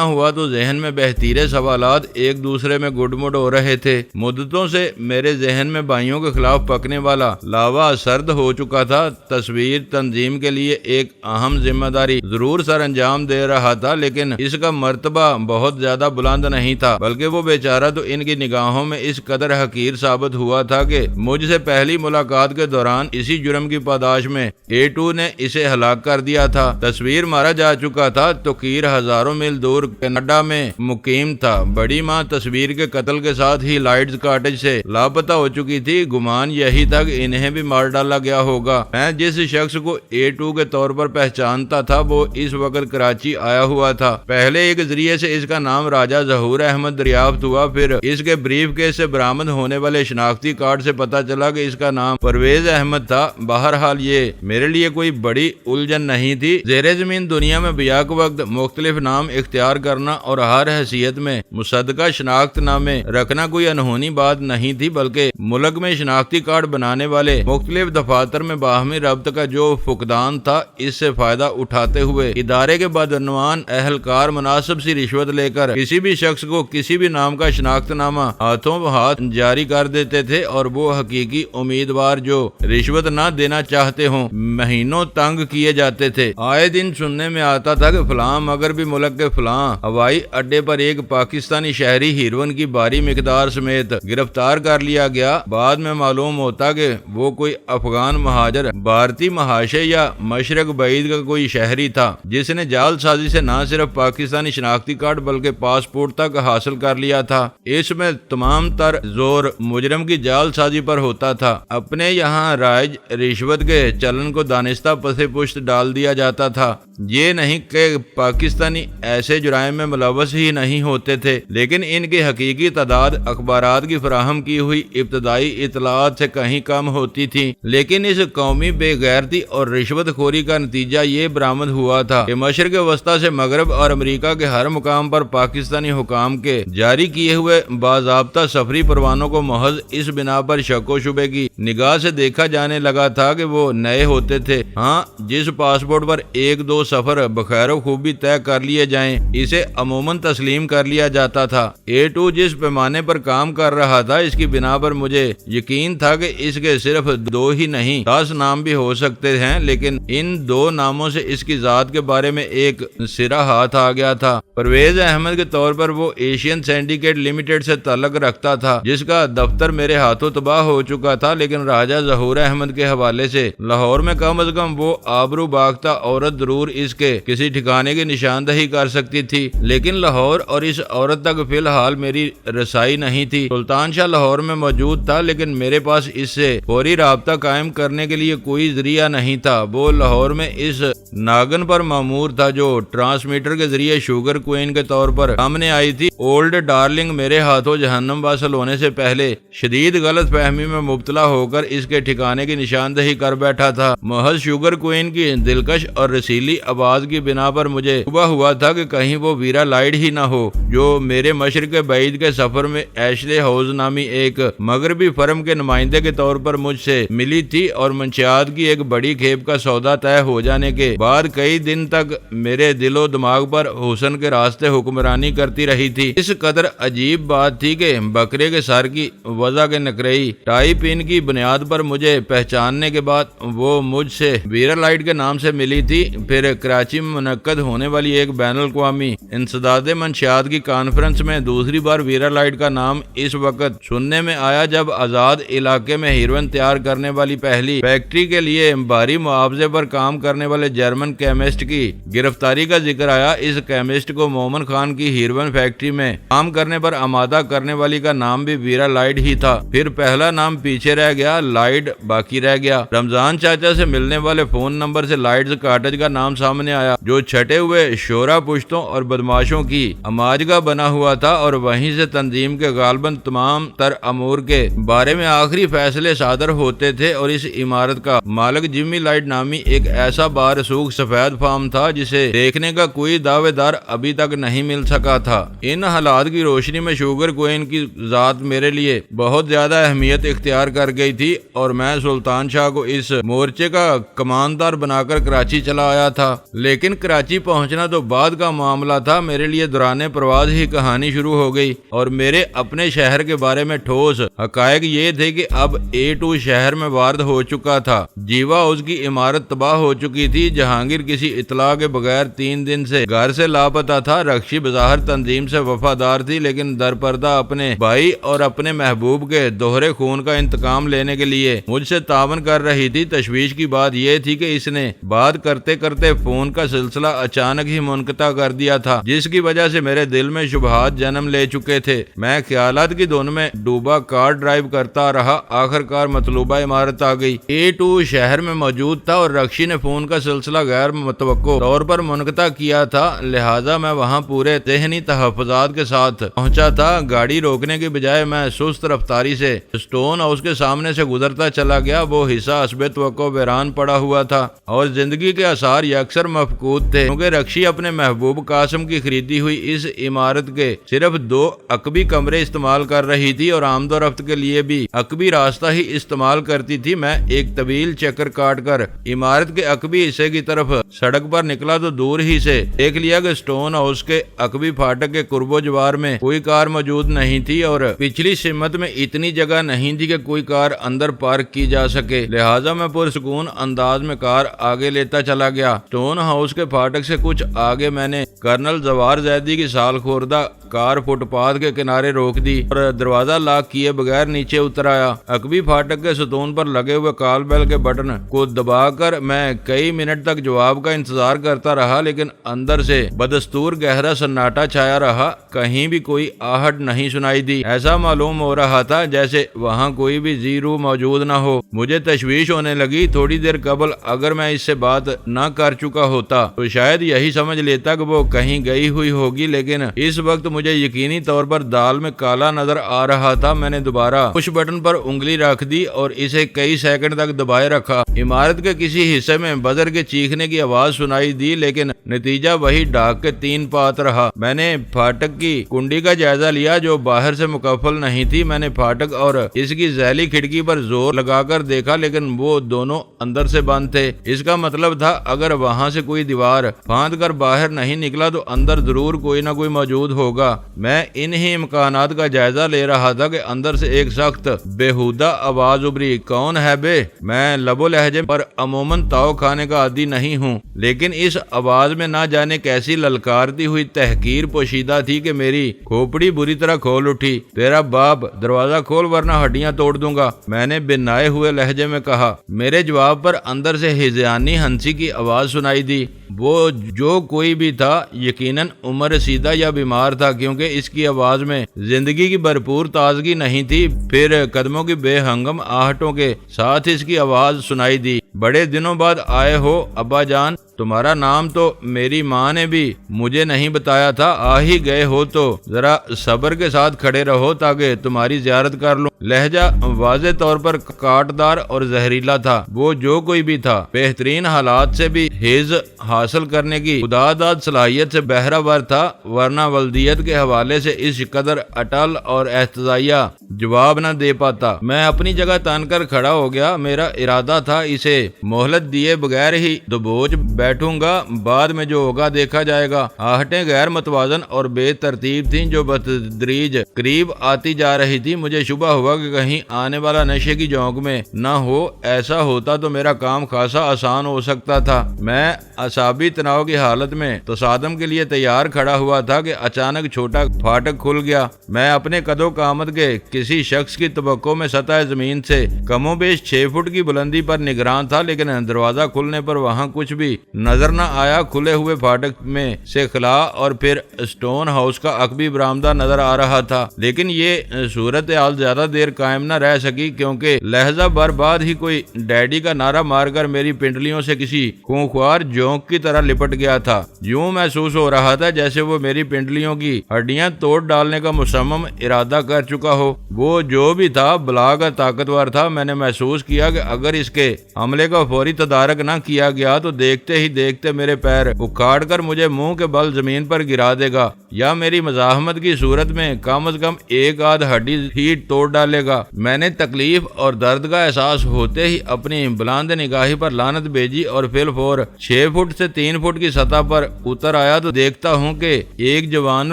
ہوا تو ذہن میں بہتیرے سوالات ایک دوسرے میں گڈ مڈ ہو رہے تھے۔ مدتوں سے میرے ذہن میں بھائیوں کے خلاف پکنے والا لاوا سرد ہو چکا تھا۔ تصویر تنظیم کے لیے ایک اہم ذمہ داری ضرور سر انجام دے رہا تھا، لیکن اس کا مرتبہ بہت زیادہ بلند نہیں تھا، بلکہ وہ بیچارہ تو ان کی نگاہوں میں اس قدر حقیر ثابت ہوا تھا کہ مجھ سے پہلی ملاقات کے دوران اسی جرم کی پاداش میں A2 نے اسے ہلاک کر دیا تھا۔ تصویر مارا جا چکا تھا تو کیر ہزاروں میل دور کینیڈا میں مقیم تھا۔ بڑی ماں تصویر کے قتل کے ساتھ ہی لائٹز کاٹیج سے لاپتہ ہو چکی تھی۔ گمان یہی تھا کہ انہیں بھی مار ڈالا گیا ہوگا۔ میں جس شخص کو A2 کے طور پر پہچانتا تھا وہ اس وقت کراچی آیا ہوا تھا۔ پہلے ایک ذریعے سے اس کا نام راجہ ظہور احمد دریافت ہوا، پھر اس کے بریف کیس سے برآمد ہونے والے شناختی کارڈ سے پتا چلا کہ اس کا نام پرویز احمد تھا۔ بہرحال یہ میرے لیے کوئی بڑی الجھن نہیں تھی۔ زیر زمین دنیا میں بیاک وقت مختلف نام اختیار کرنا اور ہر حیثیت میں مصدقہ شناخت نامے رکھنا کوئی انہونی بات نہیں تھی، بلکہ ملک میں شناختی کارڈ بنانے والے مختلف دفاتر میں باہمی ربط کا جو فقدان تھا، اس سے فائدہ اٹھاتے ہوئے ادارے کے بدعنوان اہلکار مناسب سی رشوت لے کر کسی بھی شخص کو کسی بھی نام کا شناخت نامہ ہاتھوں ہاتھ جاری کر دیتے تھے، اور وہ حقیقی امیدوار جو رشوت نہ دینا چاہتے ہوں مہینوں تنگ کیے جاتے تھے۔ آئے دن سننے میں آتا تھا کہ فلاں مگر بھی ملک کے فلاں ہوائی اڈے پر ایک پاکستانی شہری ہیروئن کی بھاری مقدار سمیت گرفتار کر لیا گیا۔ بعد میں معلوم ہوتا کہ وہ کوئی افغان مہاجر بھارتی محاشے یا مشرق بعید کا کوئی شہری تھا، جس نے جعل سازی سے نہ صرف پاکستانی شناختی کارڈ بلکہ پاسپورٹ تک حاصل کر لیا تھا۔ اس میں تمام تر زور مجرم کی جعل سازی پر ہوتا تھا۔ اپنے یہاں رائج رشوت کے چلن کو دانستہ پس پشت ڈال دیا جاتا تھا۔ یہ نہیں کہ پاکستانی ایسے جرائم میں ملوث ہی نہیں ہوتے تھے، لیکن ان کی حقیقی تعداد اخبارات کی فراہم کی ہوئی ابتدائی اطلاعات سے کہیں کم ہوتی تھی۔ لیکن اس قومی بے غیرتی اور رشوت خوری کا نتیجہ یہ برآمد ہوا تھا کہ مشرق وسطی سے مغرب اور امریکہ کے ہر مقام پر پاکستانی حکام کے جاری کیے ہوئے باضابطہ سفری پروانوں کو محض اس بنا پر شک و شبے کی نگاہ سے دیکھا جانے لگا تھا کہ وہ نئے ہوتے تھے۔ ہاں، جس پاسپورٹ پر ایک دو سفر بخیر و خوبی طے کر لیے جائیں اسے عموماً تسلیم کر لیا جاتا تھا۔ A2 جس پیمانے پر کام کر رہا تھا، اس کی بنا پر مجھے یقین تھا کہ اس کے صرف 2 ہی نہیں 10 نام بھی ہو سکتے ہیں، لیکن ان 2 ناموں سے اس کی ذات کے بارے میں ایک سرا ہاتھ آ گیا تھا۔ پرویز احمد کے طور پر وہ ایشین سینڈیکیٹ لمیٹڈ سے تعلق رکھتا تھا، جس کا دفتر میرے ہاتھوں تباہ ہو چکا تھا، لیکن راجہ ظہور احمد کے حوالے سے لاہور میں کم از کم وہ آبرو باختہ عورت ضرور اس کے کسی ٹھکانے کی نشاندہی کر سکتی تھی، لیکن لاہور اور اس عورت تک فی الحال میری رسائی نہیں تھی۔ سلطان شاہ لاہور میں موجود تھا، لیکن میرے پاس اس سے فوری رابطہ قائم کرنے کے لیے کوئی ذریعہ نہیں تھا۔ وہ لاہور میں اس ناگن پر مامور تھا جو ٹرانسمیٹر کے ذریعے شوگر کوئن کے طور پر سامنے آئی تھی۔ اولڈ ڈارلنگ میرے ہاتھوں جہنم واصل ہونے سے پہلے شدید غلط فہمی میں مبتلا ہو کر اس کے ٹھکانے کی نشاندہی کر بیٹھا تھا۔ محض شوگر کوئن کی دلکش اور رسیلی آواز کی بنا پر مجھے شبہ ہوا تھا کہ کہیں وہ ویرا لائڈ ہی نہ ہو، جو میرے مشرق بعید کے سفر میں ایشلے ہاؤز نامی ایک مغربی فرم کے نمائندے کے طور پر مجھ سے ملی تھی، اور منشیات کی ایک بڑی کھیپ کا سودا طے ہو جانے کے بعد کئی دن تک میرے دل و دماغ پر حسن کے راستے حکمرانی کرتی رہی تھی۔ اس قدر عجیب بات تھی کہ بکرے کے سر کی وضع کے نقرئی ٹائپ ان کی بنیاد پر مجھے پہچاننے کے بعد وہ مجھ سے ویرا لائٹ کے نام سے ملی تھی۔ پھر کراچی میں منعقد ہونے والی ایک بین الاقوامی انسداد منشیات کی کانفرنس میں دوسری بار ویرا لائٹ کا نام اس وقت سننے میں آیا جب آزاد علاقے میں ہیروئن تیار کرنے والی پہلی فیکٹری کے لیے بھاری معاوضے پر کام کرنے والے جرمن کیمسٹ کی گرفتاری کا ذکر آیا۔ اس کیمسٹ کو مومن خان کی ہیروئن فیکٹری میں کام کرنے پر آمادہ کرنے والی کا نام بھی ویرا لائٹ ہی تھا۔ پھر پہلا نام پیچھے رہ گیا، لائٹ باقی رہ گیا۔ رمضان چاچا سے ملنے والے فون نمبر سے لائٹز کاٹج کا نام سامنے آیا، جو چھٹے ہوئے شورا پشتوں اور بدماشوں کی اماج کا بنا ہوا تھا، اور وہیں سے تنظیم کے غالباً تمام تر امور کے بارے میں آخری فیصلے صادر ہوتے تھے، اور اس عمارت کا مالک جمی لائٹ نامی ایک ایسا بارسوخ سفید فارم تھا جسے دیکھنے کا کوئی دعوے دار ابھی تک نہیں مل سکا تھا۔ ان حالات کی روشنی میں شوگر کوئن کی ذات میرے لیے بہت زیادہ اہمیت اختیار کر گئی تھی، اور میں سلطان شاہ کو اس مورچے کا کماندار بنا کر کراچی چلا آیا تھا۔ لیکن کراچی پہنچنا تو بعد کا معاملہ تھا۔ میرے لیے دوران پرواز ہی کہانی شروع ہو گئی، اور میرے اپنے شہر کے بارے میں ٹھوس حقائق یہ تھے کہ اب A2 شہر میں وارد ہو چکا تھا۔ جیوا ہاؤس کی عمارت تباہ ہو چکی تھی۔ جہانگیر کسی اطلاع کے بغیر 3 دن سے گھر سے لاپتہ تھا۔ رخشی بظاہر تنظیم سے وفادار تھی، لیکن درپردہ اپنے بھائی اور اپنے محبوب کے دوہرے خون کا انتقام لینے کے لیے مجھ سے تعاون کر رہی تھی۔ تشویش کی بات یہ تھی کہ اس نے بات کرتے کرتے فون کا سلسلہ اچانک ہی منقطع کر دیا تھا، جس کی وجہ سے میرے دل میں شبہات جنم لے چکے تھے۔ میں خیالات کی دھن میں ڈوبا کار ڈرائیو کرتا رہا، آخر کار مطلوبہ عمارت آ گئی۔ A2 شہر میں موجود تھا اور رکشی نے فون کا سلسلہ غیر متوقع طور پر منقطع کیا تھا، لہٰذا میں وہاں پورے ذہنی تحفظات کے ساتھ پہنچا تھا۔ گاڑی روکنے کے بجائے میں سست رفتاری سے اسٹون ہاؤس کے سامنے سے گزرتا چلا گیا۔ وہ حصہ حسب توقع ویران پڑا ہوا تھا اور زندگی کے آثار یکسر مفقود تھے، کیونکہ رکشی اپنے محبوب قاسم کی خریدی ہوئی اس عمارت کے صرف 2 عقبی کمرے استعمال کر رہی تھی اور آمد و رفت کے لیے بھی عقبی راستہ ہی استعمال کرتی تھی۔ میں ایک طویل چکر کاٹ کر عمارت کے عقبی حصے کی طرف سڑک پر نکلا تو دور ہی سے دیکھ لیا کہ اسٹون ہاؤس کے عقبی فاٹک کے قرب و جوار میں کوئی کار موجود نہیں تھی اور پچھلی سمت میں اتنی جگہ نہیں تھی کہ کوئی کار اندر پارک کی جا سکے، لہٰذا میں پرسکون انداز میں کار آگے لیتا چلا گیا۔ اسٹون ہاؤس کے فاٹک سے کچھ آگے میں نے کرنل زوار زیدی کی سال خوردہ کار فٹ پاتھ کے کنارے روک دی اور دروازہ لاک کیے بغیر نیچے اتر آیا۔ عقبی فاٹک کے ستون پر لگے ہوئے کال بیل کے بٹن کو دبا کر میں کئی منٹ تک جواب کا انتظار کرتا رہا، لیکن اندر سے بدستور گہرا سناٹا چھایا رہا۔ کہیں بھی کوئی آہٹ نہیں سنائی دی۔ ایسا معلوم ہو رہا تھا جیسے وہاں کوئی بھی زی روح موجود نہ ہو۔ مجھے تشویش ہونے لگی۔ تھوڑی دیر قبل اگر میں اس سے بات نہ کر چکا ہوتا تو شاید یہی سمجھ لیتا کہ وہ کہیں گئی ہوئی ہوگی، لیکن اس وقت مجھے یقینی طور پر دال میں کالا نظر آ رہا تھا۔ میں نے دوبارہ پش بٹن پر انگلی رکھ دی اور اسے کئی سیکنڈ تک دبائے رکھا۔ عمارت کے کسی حصے میں بزر کے چیخنے کی آواز سنائی دی، لیکن نتیجہ وہی ڈاک کے 3 پات رہا۔ میں نے پھاٹک کی کنڈی کا جائزہ لیا جو باہر سے مقفل نہیں تھی۔ میں نے پھاٹک اور اس کی ذیلی کھڑکی پر زور لگا کر دیکھا، لیکن وہ دونوں اندر سے بند تھے۔ اس کا مطلب تھا اگر وہاں سے کوئی دیوار پھاند کر باہر نہیں نکلا تو اندر ضرور کوئی نہ کوئی موجود ہوگا۔ میں انہی امکانات کا جائزہ لے رہا تھا کہ اندر سے ایک سخت بےہودہ آواز ابھری، کون ہے بے؟ میں لب و لہجے پر عموماً تاؤ کھانے کا عادی نہیں ہوں، لیکن اس آواز میں نہ جانے کیسی للکارتی ہوئی تحقیر پوشیدہ تھی کہ میری کھوپڑی بری طرح کھول اٹھی۔ تیرا باپ، دروازہ کھول ورنہ ہڈیاں توڑ دوں گا، میں نے بنائے ہوئے لہجے میں کہا۔ میرے جواب پر اندر سے ہذیانی ہنسی کی آواز سنائی دی۔ وہ جو کوئی بھی تھا یقیناً عمر رسیدہ یا بیمار تھا، کیونکہ اس کی آواز میں زندگی کی بھرپور تازگی نہیں تھی۔ پھر قدموں کی بے ہنگم آہٹوں کے ساتھ اس کی آواز سنائی دی، بڑے دنوں بعد آئے ہو ابا جان، تمہارا نام تو میری ماں نے بھی مجھے نہیں بتایا تھا، آ ہی گئے ہو تو ذرا صبر کے ساتھ کھڑے رہو تاکہ تمہاری زیارت کر لوں۔ لہجہ واضح طور پر کاٹدار اور زہریلا تھا۔ وہ جو کوئی بھی تھا بہترین حالات سے بھی حیز حاصل کرنے کی خداداد صلاحیت سے بہرہ تھا، ورنہ ولدیت کے حوالے سے اس قدر اٹل اور احتجاجیہ جواب نہ دے پاتا۔ میں اپنی جگہ تان کر کھڑا ہو گیا۔ میرا ارادہ تھا اسے مہلت دیے بغیر ہی دبوچ بیٹھوں گا، بعد میں جو ہوگا دیکھا جائے گا۔ آہٹیں غیر متوازن اور بے ترتیب تھیں جو بتدریج قریب آتی جا رہی تھی۔ مجھے شبہ ہوا کہ کہیں آنے والا نشے کی جونک میں نہ ہو، ایسا ہوتا تو میرا کام خاصا آسان ہو سکتا تھا۔ میں اعصابی تناؤ کی حالت میں تصادم کے لیے تیار کھڑا ہوا تھا کہ اچانک چھوٹا پھاٹک کھل گیا۔ میں اپنے قد و قامت کے کسی شخص کی توقع میں سطح زمین سے کم و بیش 6 فٹ کی بلندی پر نگران تھا، لیکن دروازہ کھلنے پر وہاں کچھ بھی نظر نہ آیا۔ کھلے ہوئے پھاٹک میں سے خلا اور پھر اسٹون ہاؤس کا عقبی برآمدہ نظر آ رہا تھا، لیکن یہ صورتحال زیادہ دیر قائم نہ رہ سکی، کیونکہ لہجہ بھر بعد ہی کوئی ڈیڈی کا نعرہ مار کر میری پنڈلیوں سے کسی خونخوار جونک کی طرح لپٹ گیا تھا۔ یوں محسوس ہو رہا تھا جیسے وہ میری پنڈلیوں کی ہڈیاں توڑ ڈالنے کا مصمم ارادہ کر چکا ہو۔ وہ جو بھی تھا بلا کا طاقتور تھا۔ میں نے محسوس کیا کہ اگر اس کے حملے کا فوری تدارک نہ کیا گیا تو دیکھتے ہی دیکھتے میرے پیر اکھاڑ کر مجھے منہ کے بل زمین پر گرا دے گا، یا میری مزاحمت کی صورت میں کم از کم ایک آدھ ہڈی ہی توڑ ڈالے گا۔ میں نے تکلیف اور درد کا احساس ہوتے ہی اپنی بلند نگاہی پر لعنت بھیجی اور فی الفور 6 فٹ سے 3 فٹ کی سطح پر اتر آیا تو دیکھتا ہوں کہ ایک جوان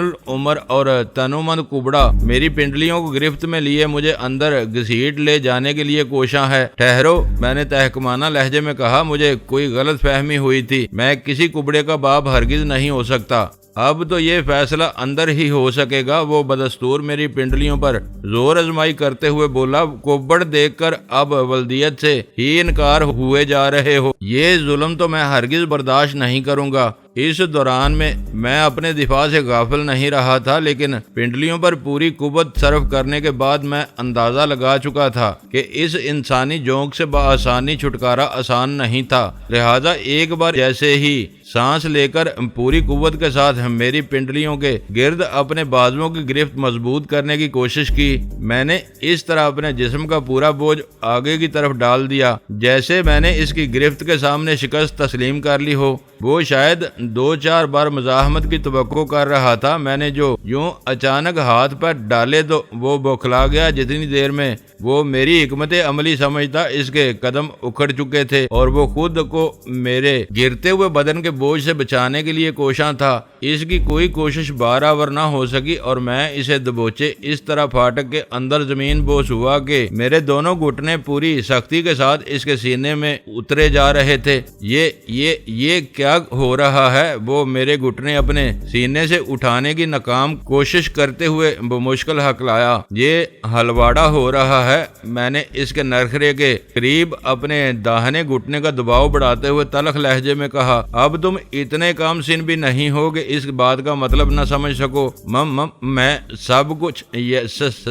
العمر اور تنومند کبڑا میری پنڈلیوں کو گرفت میں لیے مجھے اندر گھسیٹ لے جانے کے لیے کوشاں ہے۔ ٹھہرو، میں نے تحکمانہ لہجے میں کہا، مجھے کوئی غلط فہمی ہوئی تھی، میں کسی کبڑے کا باپ ہرگز نہیں ہو سکتا۔ اب تو یہ فیصلہ اندر ہی ہو سکے گا۔ وہ بدستور میری پنڈلیوں پر زور آزمائی کرتے ہوئے بولا، کوبڑ دیکھ کر اب ولدیت سے ہی انکار ہوئے جا رہے ہو، یہ ظلم تو میں ہرگز برداشت نہیں کروں گا۔ اس دوران میں اپنے دفاع سے غافل نہیں رہا تھا، لیکن پنڈلیوں پر پوری قوت صرف کرنے کے بعد میں اندازہ لگا چکا تھا کہ اس انسانی جونک سے بآسانی چھٹکارا آسان نہیں تھا۔ لہذا ایک بار جیسے ہی سانس لے کر پوری قوت کے ساتھ میری پنڈلیوں کے گرد اپنے بازوؤں کی گرفت مضبوط کرنے کی کوشش کی، میں نے اس طرح اپنے جسم کا پورا بوجھ آگے کی طرف ڈال دیا جیسے میں نے اس کی گرفت کے سامنے شکست تسلیم کر لی ہو۔ وہ شاید 2-4 بار مزاحمت کی توقع کر رہا تھا، میں نے جو یوں اچانک ہاتھ پر ڈالے تو وہ بوکھلا گیا۔ جتنی دیر میں وہ میری حکمت عملی سمجھتا، اس کے قدم اکھڑ چکے تھے اور وہ خود کو میرے گرتے ہوئے بدن کے بوجھ سے بچانے کے لیے کوشاں تھا۔ اس کی کوئی کوشش برابر نہ ہو سکی اور میں اسے دبوچے اس طرح پھاٹک کے اندر زمین بوس ہوا کہ میرے دونوں گھٹنے پوری سختی کے ساتھ اس کے سینے میں اترے جا رہے تھے۔ یہ کیا ہو رہا ہے؟ وہ میرے گھٹنے اپنے سینے سے اٹھانے کی ناکام کوشش کرتے ہوئے بمشکل ہکلایا۔ یہ ہلواڑا ہو رہا ہے۔ میں نے اس کے نرخرے کے قریب اپنے داہنے گھٹنے کا دباؤ بڑھاتے ہوئے تلخ لہجے میں کہا، اب تم اتنے کام سن بھی نہیں ہو کہ اس بات کا مطلب نہ سمجھ سکو۔ میں سب کچھ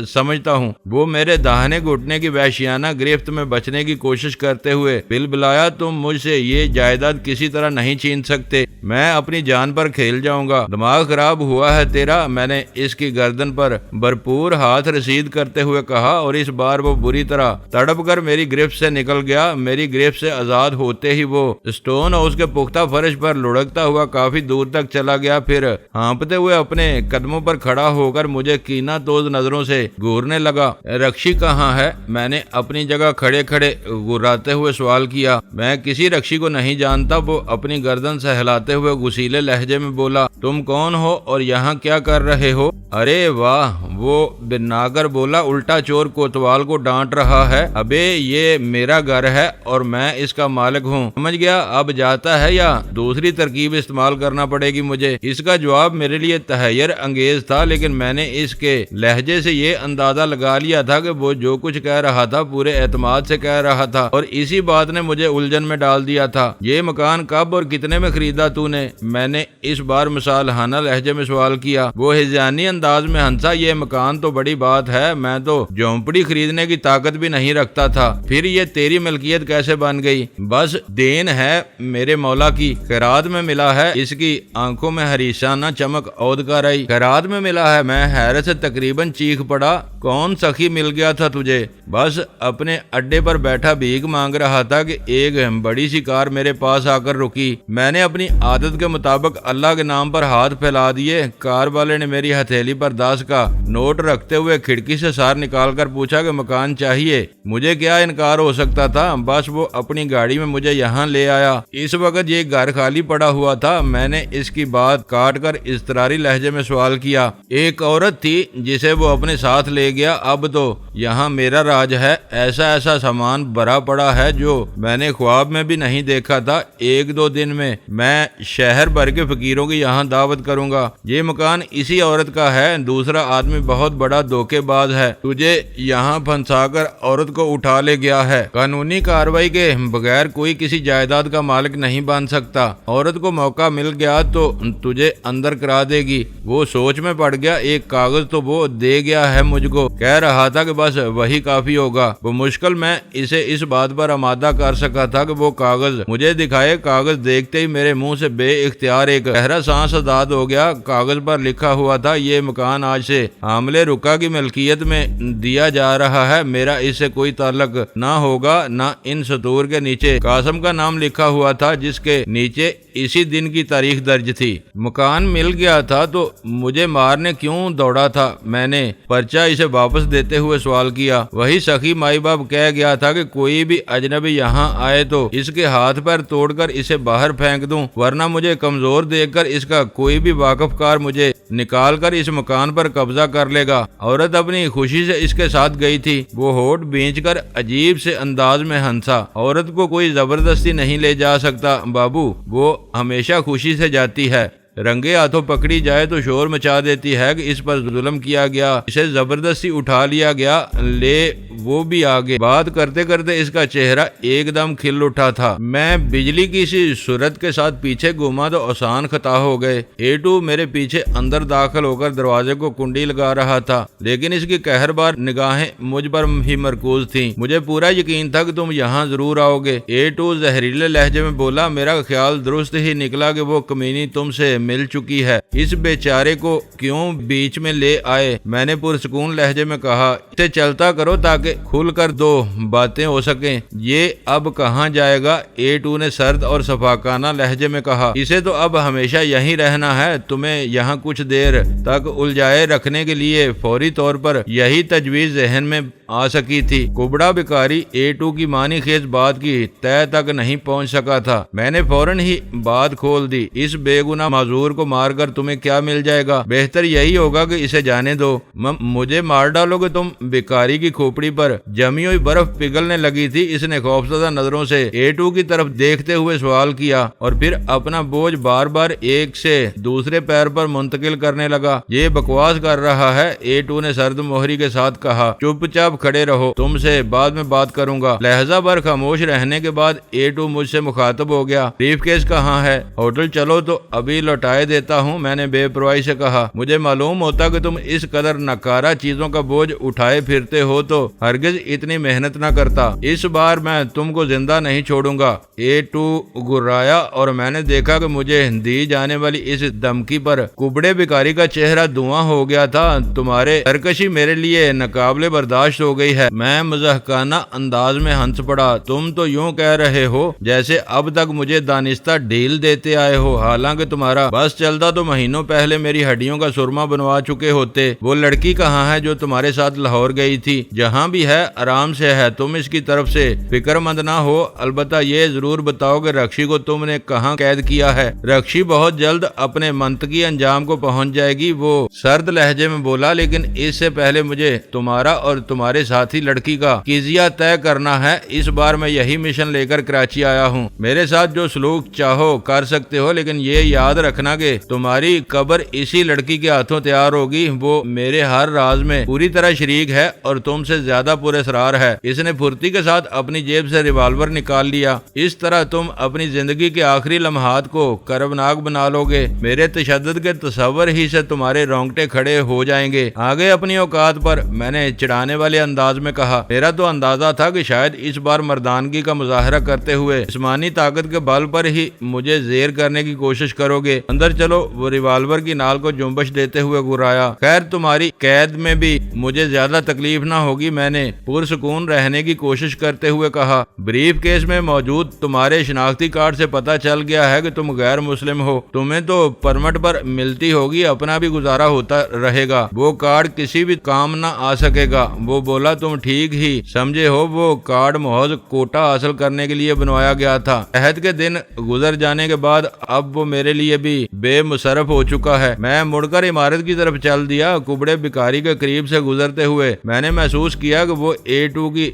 سمجھتا ہوں۔ وہ میرے داہنے گھٹنے کی وحشیانہ گرفت میں بچنے کی کوشش کرتے ہوئے بلبلایا، تم مجھ سے یہ جائیداد کسی طرح نہیں چھین سکتے، میں اپنی جان پر کھیل جاؤں گا۔ دماغ خراب ہوا ہے تیرا؟ میں نے اس کی گردن پر بھرپور ہاتھ رسید کرتے ہوئے کہا اور اس بار وہ بری طرح تڑپ کر میری گرفت سے نکل گیا۔ میری گرفت سے آزاد ہوتے ہی وہ اسٹون ہاؤس کے پختہ فرش پر لڑکتا ہوا کافی دور تک چلا گیا، پھر ہانپتے ہوئے اپنے قدموں پر کھڑا ہو کر مجھے کینہ توز نظروں سے گھورنے لگا۔ رکشی کہاں ہے؟ میں نے اپنی جگہ کھڑے کھڑے گراتے ہوئے سوال کیا۔ میں کسی رکشی کو نہیں جانتا، وہ اپنی گردن سہلاتے ہوئے غصیلے لہجے میں بولا۔ تم کون ہو اور یہاں کیا کر رہے ہو؟ ارے واہ، وہ بنا کر بولا، الٹا چور کوتوال کو ڈانٹ رہا ہے۔ ابے یہ میرا گھر ہے اور میں اس کا مالک ہوں، سمجھ گیا؟ اب جاتا ہے یا دوسری ترکیب استعمال کرنا پڑے گی مجھے؟ اس کا جواب میرے لیے تحیر انگیز تھا، لیکن میں نے اس کے لہجے سے یہ اندازہ لگا لیا تھا کہ وہ جو کچھ کہہ رہا تھا پورے اعتماد سے کہہ رہا تھا اور اسی بات نے مجھے الجھن میں ڈال دیا تھا۔ یہ مکان کب اور کتنے میں خریدا تو نے؟ میں نے اس بار مصالحانہ لہجے میں سوال کیا۔ وہ ہذیانی انداز میں ہنسا، یہ مکان تو بڑی بات ہے، میں تو جھونپڑی خریدنے کی طاقت بھی نہیں رکھتا تھا، پھر یہ تیری ملکیت کیسے بن گئی؟ بس دین ہے میرے مولا کی، خیرات میں ملا ہے۔ اس کی آنکھوں میں حریصانہ چمک عود کر آئی۔ خیرات میں ملا ہے؟ میں حیرت سے تقریباً چیخ پڑا۔ کون سخی مل گیا تھا تجھے؟ بس اپنے اڈے پر بیٹھا بھیک مانگ رہا تھا کہ ایک بڑی سی کار میرے پاس آ کر رکی۔ میں نے اپنی عادت کے مطابق اللہ کے نام پر ہاتھ پھیلا دیے۔ کار والے نے میری ہتھیلی پر 10 کا نوٹ رکھتے ہوئے کھڑکی سے سار نکال کر پوچھا کہ مکان چاہیے؟ مجھے کیا انکار ہو سکتا تھا؟ بس وہ اپنی گاڑی میں مجھے یہاں لے آیا۔ اس وقت یہ گھر خالی پڑا ہوا تھا۔ میں نے اس کی بات کاٹ کر اضطراری لہجے میں سوال کیا۔ ایک عورت تھی جسے وہ اپنے ساتھ لے گیا، اب تو یہاں میرا راج ہے۔ ایسا سامان بھرا پڑا ہے جو میں نے خواب میں بھی نہیں دیکھا تھا۔ 1-2 دن میں شہر بھر کے فقیروں کی یہاں دعوت کروں گا۔ یہ مکان اسی عورت کا ہے۔ دوسرا آدمی بہت بڑا دھوکے باز ہے، تجھے یہاں پھنسا کر عورت کو اٹھا لے گیا ہے۔ قانونی کارروائی کے بغیر کوئی کسی جائیداد کا مالک نہیں بن سکتا۔ عورت کو موقع مل گیا تو تجھے اندر کرا دے گی۔ وہ سوچ میں پڑ گیا۔ ایک کاغذ تو وہ دے گیا ہے مجھ کو، کہہ رہا تھا کہ بس وہی کافی ہوگا۔ وہ مشکل میں اسے اس بات پر آمادہ کر سکا تھا کہ وہ کاغذ مجھے دکھائے۔ کاغذ دیکھتے ہی میرے منہ سے بے اختیار ایک گہرا سانس آزاد ہو گیا۔ کاغذ پر لکھا ہوا تھا، یہ مکان آج سے حاملے رکا کی ملکیت میں دیا جا رہا ہے۔ میرا اس سے کوئی تعلق نہ ہوگا۔ نہ ان سطور کے نیچے قاسم کا نام لکھا ہوا تھا جس کے نیچے اسی دن کی تاریخ درج تھی۔ مکان مل گیا تھا تو مجھے مارنے کیوں دوڑا تھا؟ میں نے پرچہ اسے واپس دیتے ہوئے سوال کیا۔ وہی سخی مائی باپ کہہ گیا تھا کہ کوئی بھی اجنبی یہاں آئے تو اس کے ہاتھ پیر توڑ کر اسے باہر پھینک دوں، ورنہ مجھے کمزور دیکھ کر اس کا کوئی بھی واقف کار مجھے نکال کر اس مکان پر قبضہ کر لے گا۔ عورت اپنی خوشی سے اس کے ساتھ گئی تھی۔ وہ ہونٹ بھینچ کر عجیب سے انداز میں ہنسا۔ عورت کو کوئی زبردستی نہیں لے جا سکتا بابو، وہ ہمیشہ خوشی سے جاتی ہے۔ رنگے ہاتھوں پکڑی جائے تو شور مچا دیتی ہے کہ اس پر ظلم کیا گیا، اسے زبردستی اٹھا لیا گیا۔ لے وہ بھی آگے۔ بات کرتے کرتے اس کا چہرہ ایک دم کھل اٹھا تھا۔ میں بجلی کی سی صورت کے ساتھ پیچھے گھوما تو آسان خطا ہو گئے۔ A2 میرے پیچھے اندر داخل ہو کر دروازے کو کنڈی لگا رہا تھا، لیکن اس کی قہربار نگاہیں مجھ پر ہی مرکوز تھیں۔ مجھے پورا یقین تھا کہ تم یہاں ضرور آؤ گے۔ A2 زہریلے لہجے میں بولا، میرا خیال درست ہی نکلا کہ وہ کمینی تم سے مل چکی ہے، اس بیچارے کو کیوں بیچ میں لے آئے؟ میں نے پرسکون لہجے میں کہا، اسے چلتا کرو تاکہ کھل کر دو باتیں ہو سکیں۔ یہ اب کہاں جائے گا؟ A2 نے سرد اور شفقانہ لہجے میں کہا، اسے تو اب ہمیشہ یہیں رہنا ہے، تمہیں یہاں کچھ دیر تک الجھائے رکھنے کے لیے فوری طور پر یہی تجویز ذہن میں آ سکی تھی۔ کبڑا بیکاری A2 کی معنی خیز بات کی تہ تک نہیں پہنچ سکا تھا۔ میں نے فوراً ہی بات کھول دی، اس بے گناہ معذور کو مار کر تمہیں کیا مل جائے گا؟ بہتر یہی ہوگا کہ اسے جانے دو۔ مجھے مار ڈالو گے تم؟ بیکاری کی کھوپڑی پر جمی ہوئی برف پگھلنے لگی تھی۔ اس نے خوفزدہ نظروں سے A2 کی طرف دیکھتے ہوئے سوال کیا اور پھر اپنا بوجھ بار بار ایک سے دوسرے پیر پر منتقل کرنے لگا۔ یہ بکواس کر رہا ہے، A2 نے سرد مہری کے ساتھ کہا۔ چپ چاپ کھڑے رہو، تم سے بعد میں بات کروں گا۔ لہجہ بھر خاموش رہنے کے بعد A2 مجھ سے مخاطب ہو گیا، بریف کیس کہاں ہے؟ ہوٹل چلو تو ابھی لوٹائے دیتا ہوں، میں نے بے پرواہی سے کہا۔ مجھے معلوم ہوتا کہ تم اس قدر ناکارہ چیزوں کا بوجھ اٹھائے پھرتے ہو تو ہرگز اتنی محنت نہ کرتا۔ اس بار میں تم کو زندہ نہیں چھوڑوں گا۔ A2 گرایا اور میں نے دیکھا کہ مجھے دی جانے والی اس دھمکی پر کبڑے بیکاری کا چہرہ دھواں ہو گیا تھا۔ تمہارے سرکشی میرے لیے ناقابل برداشت ہو گئی ہے۔ میں مضحکانہ انداز میں ہنس پڑا۔ تم تو یوں کہہ رہے ہو جیسے اب تک مجھے دانستہ ڈھیل دیتے آئے ہو، حالانکہ تمہارا بس چلتا تو مہینوں پہلے میری ہڈیوں کا سرما بنوا چکے ہوتے۔ وہ لڑکی کہاں ہے جو تمہارے ساتھ لاہور گئی تھی؟ جہاں بھی ہے آرام سے ہے، تم اس کی طرف سے فکر مند نہ ہو۔ البتہ یہ ضرور بتاؤ کہ رکشی کو تم نے کہاں قید کیا ہے؟ رکشی بہت جلد اپنے منطقی انجام کو پہنچ جائے گی، وہ سرد لہجے میں بولا، لیکن اس سے پہلے مجھے تمہارا اور تمہارے ساتھی لڑکی کا قضیہ طے کرنا ہے۔ اس بار میں یہی مشن لے کر کراچی آیا ہوں۔ میرے ساتھ جو سلوک چاہو کر سکتے ہو، لیکن یہ یاد رکھنا کہ تمہاری قبر اسی لڑکی کے ہاتھوں تیار ہوگی۔ وہ میرے ہر راز میں پوری طرح شریک ہے اور تم سے زیادہ پراسرار ہے۔ اس نے پھرتی کے ساتھ اپنی جیب سے ریوالور نکال لیا۔ اس طرح تم اپنی زندگی کے آخری لمحات کو کربناک بنا لو گے۔ میرے تشدد کے تصور ہی سے تمہارے رونگٹے کھڑے ہو جائیں گے۔ آگے اپنی اوقات پر، میں نے چڑھانے والے انداز میں کہا۔ میرا تو اندازہ تھا کہ شاید اس بار مردانگی کا مظاہرہ کرتے ہوئے جسمانی طاقت کے بل پر ہی مجھے زیر کرنے کی کوشش کرو گے۔ اندر چلو، وہ ریوالور کی نال کو جنبش دیتے ہوئے گرایا۔ خیر، تمہاری قید میں بھی مجھے زیادہ تکلیف نہ ہوگی، میں نے پرسکون رہنے کی کوشش کرتے ہوئے کہا۔ بریف کیس میں موجود تمہارے شناختی کارڈ سے پتہ چل گیا ہے کہ تم غیر مسلم ہو۔ تمہیں تو پرمٹ پر ملتی ہوگی، اپنا بھی گزارا ہوتا رہے گا۔ وہ کارڈ کسی بھی کام نہ آ سکے گا۔ وہ بولا، تم ٹھیک ہی سمجھے ہو، وہ کارڈ محض کوٹا حاصل کرنے کے لیے بنوایا گیا تھا۔ عہد کے دن گزر جانے کے بعد اب وہ میرے لیے بھی بے مصرف ہو چکا ہے۔ میں مڑ کر عمارت کی طرف چل دیا۔ کبڑے بیکاری کے قریب سے گزرتے ہوئے میں نے محسوس کیا کہ وہ A2 کی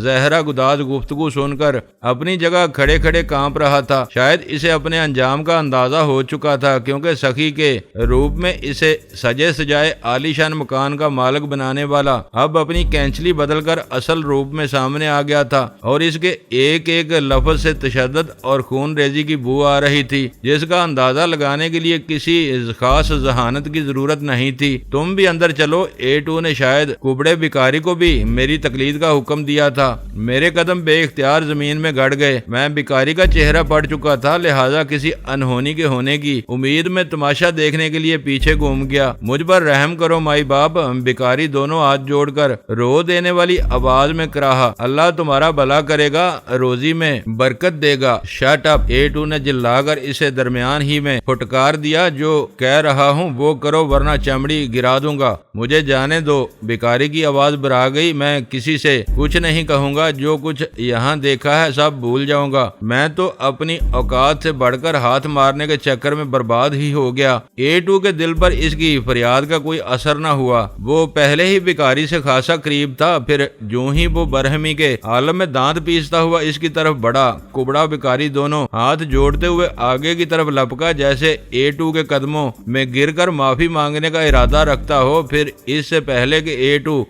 زہرہ گداز گفتگو سن کر اپنی جگہ کھڑے کھڑے کانپ رہا تھا۔ شاید اسے اپنے انجام کا اندازہ ہو چکا تھا، کیونکہ سخی کے روپ میں اسے سجے سجائے عالی شان مکان کا مالک بنانے والا اب اپنی کینچلی بدل کر اصل روپ میں سامنے آ گیا تھا، اور اس کے ایک ایک لفظ سے تشدد اور خون ریزی کی بو آ رہی تھی، جس کا اندازہ لگانے کے لیے کسی خاص ذہانت کی ضرورت نہیں تھی۔ تم بھی اندر چلو۔ A2 نے شاید کبڑے بیکاری کو بھی میری تقلید کا حکم دیا تھا۔ میرے قدم بے اختیار زمین میں گڑ گئے۔ میں بیکاری کا چہرہ پڑ چکا تھا، لہذا کسی انہونی کے ہونے کی امید میں تماشا دیکھنے کے لیے پیچھے گھوم گیا۔ مجھ پر رحم کرو مائی باپ، بیکاری دونوں ہاتھ جوڑ کر رو دینے والی آواز میں کراہا۔ اللہ تمہارا بھلا کرے گا، روزی میں برکت دے گا۔ شٹ اپ، A2 نے جلا کر اسے درمیان ہی میں پھٹکار دیا۔ جو کہہ رہا ہوں وہ کرو ورنہ چمڑی گرا دوں گا۔ مجھے جانے دو۔ بیکاری کی آواز برا گئی۔ میں کسی سے کچھ نہیں کہوں گا، جو کچھ یہاں دیکھا ہے سب بھول جاؤں گا۔ میں تو اپنی اوقات سے بڑھ کر ہاتھ مارنے کے چکر میں برباد ہی ہو گیا۔ A2 کے دل پر اس کی فریاد کا کوئی اثر نہ ہوا۔ وہ پہلے ہی بیکاری سے خاصا قریب تھا، پھر جو ہی وہ برہمی کے عالم میں دانت پیستا ہوا اس کی طرف بڑھا۔ کبڑا بیکاری دونوں ہاتھ جوڑتے ہوئے آگے کی طرف لپکا، جیسے A2 کے قدموں میں گر کر معافی مانگنے کا ارادہ رکھتا ہو۔ پھر اس سے پہلے کہ A2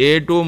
A2